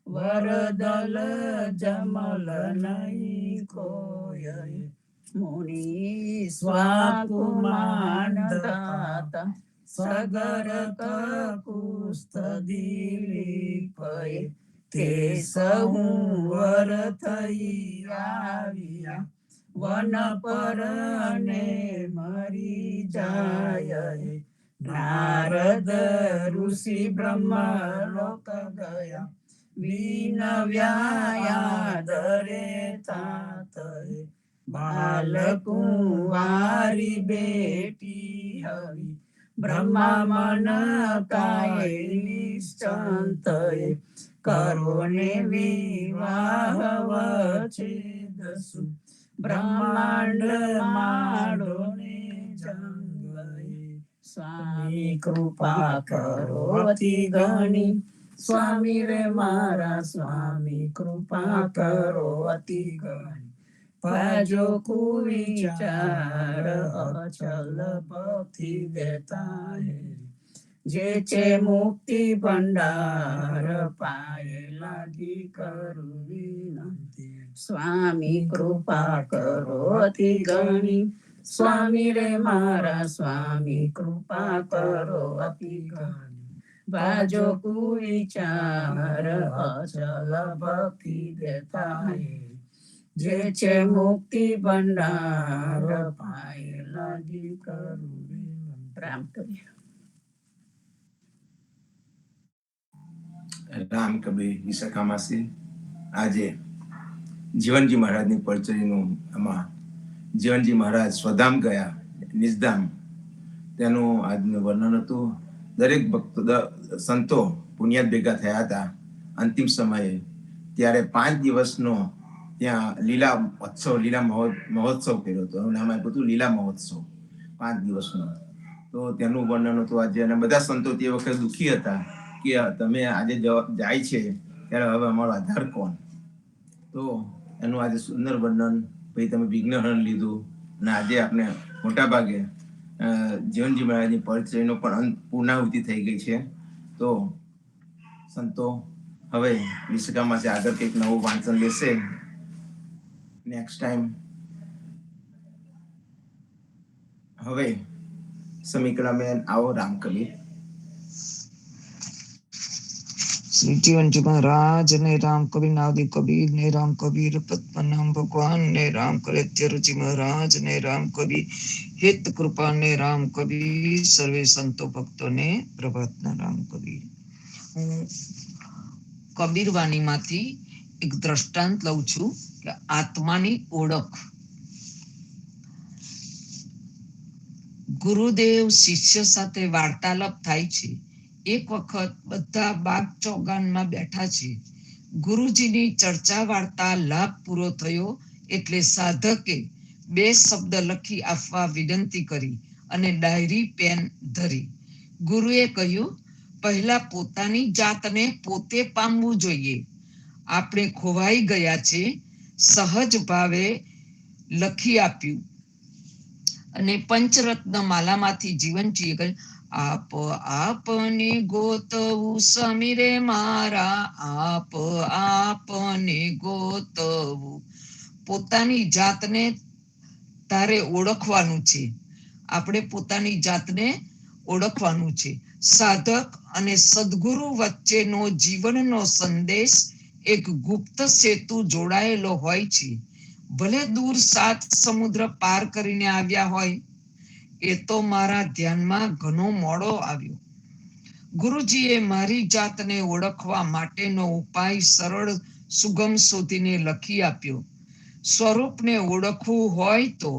વરદલ જમલ નહીં કોય. મુનિ સ્વાકુમાન દાતા સગર કુસ્ત દિલીપય. તે સહુવર થઈ આવ્યા વન પર ને મરી જાય. નારદ ઋષિ બ્રહ્મ લોક ગયા વિનવ્યા દરે તાતય. બાલકુંવારી બેટી હવી બ્રહ્મા મન કાય નિશ્ચંતય. કરો ને વિવાહ વછેદસુ બ્રહ્માંડ માડો ને જંગય. સ્વામી કૃપા કરો અતિ ગણી, સ્વામી રે મારા સ્વામી કૃપા કરો અતિ ગણી. બાજો કુવિચાર અચલ ભક્તિ દેતા હે, જે છે મુક્તિ ભંડાર પાય લાગી કરું વિનંતી. સ્વામી કૃપા કરો અતિ ગણી, સ્વામી રે મારા સ્વામી કૃપા કરો અતિ ગણી. બાજો કુવિચાર અચલ ભક્તિ દેતા હે, જે છે મુક્તિ ભંડાર પાય લાગી કરું વિનંતી. રામ કબીર. રામ કબીર વિશાખામાસી. આજે જીવનજી મહારાજની પરચરીનું આમાં જીવનજી મહારાજ સ્વધામ ગયા, નિજધામ તેનું આજનું વર્ણન હતું. દરેક ભક્તો સંતો પુણ્યાત ભેગા થયા હતા અંતિમ સમયે. ત્યારે 5 દિવસનો ત્યાં લીલા મહોત્સવ કર્યો હતો. એનું નામ આપ્યું હતું લીલા મહોત્સવ, 5 દિવસનો. તો તેનું વર્ણન હતું આજે. અને બધા સંતો તે વખતે દુઃખી હતા કે તમે આજે જાય છે ત્યારે હવે અમારો આધાર કોણ. તો એનું આજે સુંદર વર્ણન. પછી તમે વિઘ્નહરણ લીધું અને આજે આપણે મોટા ભાગે જીવનજી મહારાજની પરિચયનો પણ પૂર્ણાહુતિ થઈ ગઈ છે. તો સંતો હવે વિશ્વકામાં આગળ કંઈક નવું વાંચન લેશે નેક્સ્ટ ટાઈમ. હવે સમીકરણમાં આવો રામકલી. શ્રી જીવનજી મહારાજ ને રામ કબીર નાવદી કબીર ને રામ કબીર પદ્મનામ ભગવાન ને રામ કલેક્ટરજી મહારાજ ને રામ કબીર હિત કૃપા ને રામ કબીર સર્વે સંતો ભક્તો ને પ્રભાતના રામ કબીર. હું કબીર વાણીમાંથી એક દ્રષ્ટાંત લઉં છું કે આત્માની ઓળખ. ગુરુદેવ શિષ્ય સાથે વાર્તાલાપ થાય છે. એક વખત બધા બાગ ચોગાનમાં બેઠા છે. ગુરુજીની ચર્ચા વાર્તા લાભ પૂરો થયો એટલે સાધકે 2 શબ્દ લખી આપવા વિનંતી કરી અને ડાયરી પેન ધરી. ગુરુએ કહ્યું, પહેલા પોતાની જાતને પોતે પામવું જોઈએ. આપણે ખોવાઈ ગયા છે. સહજ ભાવે લખી આપ્યું. અને પંચરત્ન માલામાંથી જીવનજીએ કહ્યું, આપ આપને ગોતવું સમીરે મારા, આપ આપને ગોતવું. પોતાની જાતને તારે ઓળખવાનું છે. આપણે પોતાની જાતને ઓળખવાનું છે. સાધક અને સદગુરુ વચ્ચેનો જીવનનો સંદેશ એક ગુપ્ત સેતુ જોડાયેલો હોય છે. ભલે દૂર 7 સમુદ્ર પાર કરીને આવ્યા હોય. એ તો મારા ધ્યાનમાં ઘણો મોડો આવ્યો. ગુરુજીએ મારી જાતને ઓળખવા માટેનો ઉપાય સરળ સુગમ શોધીને લખી આપ્યો. સ્વરૂપને ઓળખવું હોય તો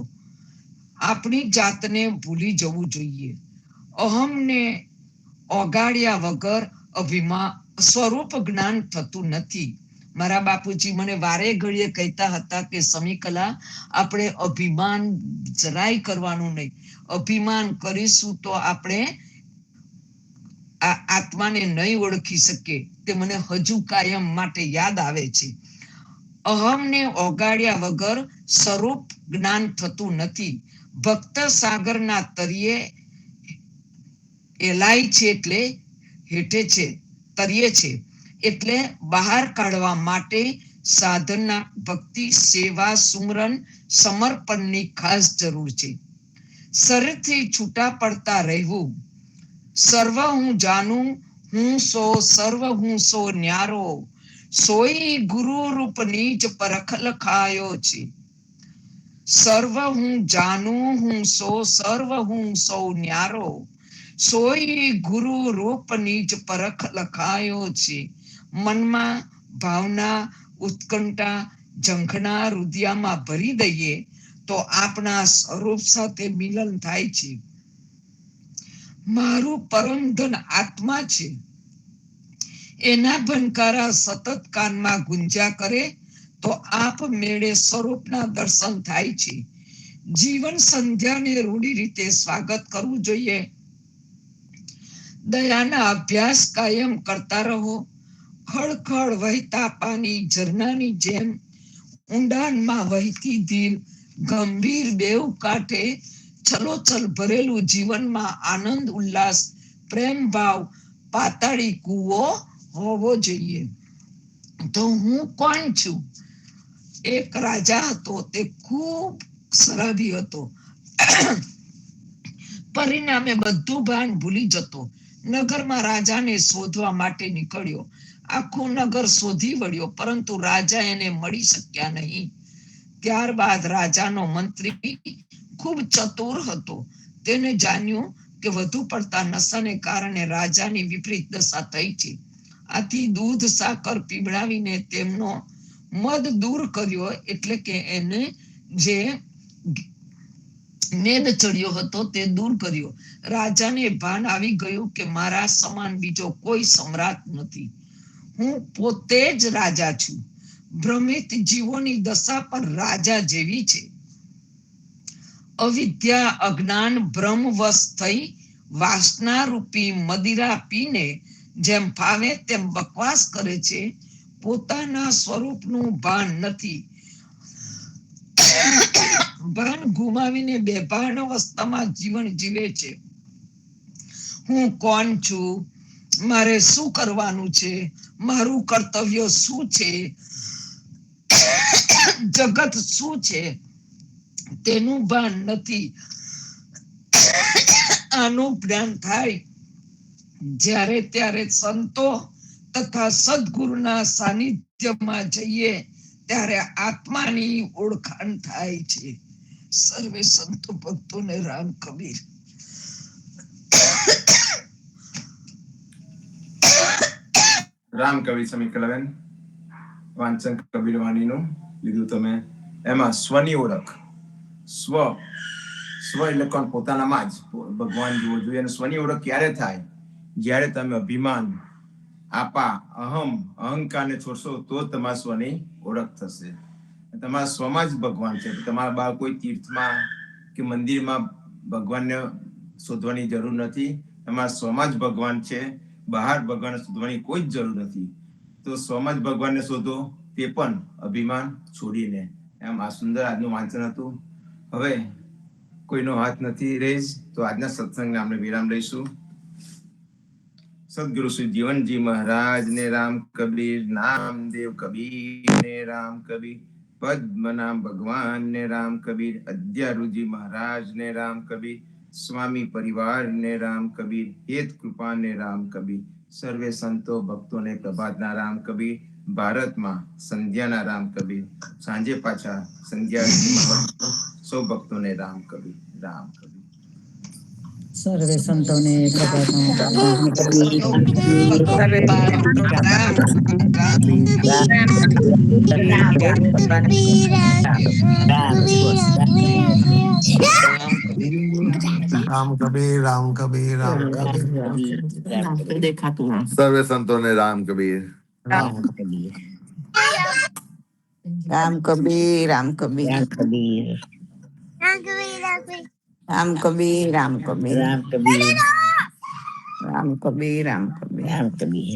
આપણી જાતને ભૂલી જવું જોઈએ. અહમને ઓગાળ્યા વગર સ્વરૂપ જ્ઞાન થતું નથી. મારા બાપુજી મને વારે ઘડીએ કહેતા હતા કે સમીકલા, આપણે અભિમાન જરાય કરવાનું નહીં. અભિમાન કરીશું તો આપણે આ આત્માને નહીં ઓળખી શકીએ. તે મને હજુ કાયમ માટે યાદ આવે છે. અહમને ઓગાળ્યા વગર સ્વરૂપ જ્ઞાન થતું નથી. ભક્ત સાગરના તળિયે એલાય છે એટલે હેઠે છે, તળિયે છે એટલે બહાર કાઢવા માટે સાધના, ભક્તિ, સેવા, સુમરન, સમર્પણની ખાસ જરૂર છે. શરીરથી છૂટા પડતા રહેવું. સર્વ હું જાણું, હું સો સર્વ હું સો ન્યારો, સોઈ ગુરુ રૂપ નીજ પરખ લખાયો છે. સર્વ હું જાણું, હું સો સર્વ હું સો ન્યારો, સોઈ ગુરુ રૂપ નીજ પરખ લખાયો છે. મનમાં ભાવના, ઉત્કંઠા, ઝંખના રુધિયામાં ભરી દઈએ તો આપણા સ્વરૂપ સાથે મિલન થાય છે. મારું પરમ ધન આત્મા છે. એના ભનકારા સતત કાનમાં ગુંજ્યા કરે તો આપ મેળે સ્વરૂપના દર્શન થાય છે. જીવન સંધ્યાને રૂઢી રીતે સ્વાગત કરવું જોઈએ. દયાના અભ્યાસ કાયમ કરતા રહો. ખળખળ વહેતા પાણી ઝરણાની જેમ ઊંડાણમાં વહેતી ધીર, ગંભીર બેઉ કાંઠે છલોછલ ભરેલું જીવનમાં આનંદ, ઉલ્લાસ, પ્રેમ ભાવ, પાતાળી કૂવો હોવો જોઈએ. તો હું કોણ છું? એક રાજા હતો. તે ખૂબ શરાબી હતો. પરિણામે બધું ભાન ભૂલી જતો. નગરમાં રાજાને શોધવા માટે નીકળ્યો. આખું નગર શોધી વળ્યો, પરંતુ રાજા એને મળી શક્યા નહીં. ત્યારબાદ રાજાનો મંત્રી ખૂબ ચતુર હતો. તેને જાણ્યું કે વધુ પડતા નશાને કારણે રાજાની વિપરીત દશા થઈ છે. આથી દૂધ સાકર પીવડાવીને તેમનો મદ દૂર કર્યો. એટલે કે એને જે મેદ ચડ્યો હતો તે દૂર કર્યો. રાજાને ભાન આવી ગયું કે મારા સમાન બીજો કોઈ સમ્રાટ નથી. હું પોતે જ રાજા છું. ભ્રમિત જીવોની દશા પણ રાજા જેવી છે. અવિદ્યા અજ્ઞાન ભ્રમવશ થઈ વાસના રૂપી મદિરા પીને જેમ ફાવે તેમ બકવાસ કરે છે. પોતાના સ્વરૂપનું ભાન નથી. ભાન ગુમાવીને બેભાન અવસ્થામાં જીવન જીવે છે. હું કોણ છું? મારે શું કરવાનું છે? મારું કર્તવ્ય શું છે? જગત શું છે તેનું ભાન નથી. આનું જ્ઞાન થાય જ્યારે ત્યારે સંતો તથા સદગુરુના સાનિધ્યમાં જઈએ ત્યારે આત્માની ઓળખાણ થાય છે. સર્વે સંતો ભક્તોને રામ કબીર. રામ કવિ સમીકલન વાંચન કબીર વાણીનું લીધું તમે. એમાં સ્વની ઓળખ. સ્વ એટલે કોણ? પોતાનામાં જ ભગવાન જોવો જોઈએ. અને સ્વની ઓળખ ક્યારે થાય? જ્યારે તમે અભિમાન, આપા, અહંકારને છોડશો તો તમારા સ્વની ઓળખ થશે. તમારા સ્વમાં જ ભગવાન છે. તમારા બહાર કોઈ તીર્થમાં કે મંદિરમાં ભગવાનને શોધવાની જરૂર નથી. તમારા સ્વમાં જ ભગવાન છે. બહાર ભગવાનને શોધવાની કોઈ જ જરૂર નથી. તો સ્વમાં જ ભગવાનને શોધો, તે પણ અભિમાન છોડીને. એમ આ સુંદર આજનું વાંચન હતું. હવે કોઈનો હાથ નથી રેઝ તો આજના સત્સંગને આપણે વિરામ લઈશું. સદગુરુ શ્રી જીવનજી મહારાજ ને રામ કબીર, નામદેવ કબીર ને રામ કબીર, પદ્મનાભ ભગવાન ને રામ કબીર, અદ્યારુજી મહારાજ ને રામ કબીર, સ્વામી પરિવાર ને રામ કબીર, હેત કૃપા ને રામ કબીર, સર્વે સંતો ભક્તોને પ્રભાતના રામ કબીર, ભારતમાં સંધ્યાના રામ કબીર, સાંજે પાછા સંધ્યા સૌ ભક્તોને રામ કબીર, રામ કબીર. સર્વે સંતોને રામ કબીર, રામ કબીર, રામ કબીર. સર્વે સંતોને રામ કબીર, રામ કબીર, રામ કબીર, રામ કબીર, રામ કબીર, રામ કબીર, રામ કબીર, રામ કબીર, રામ કબીર, રામ કબીર, રામ કબીર.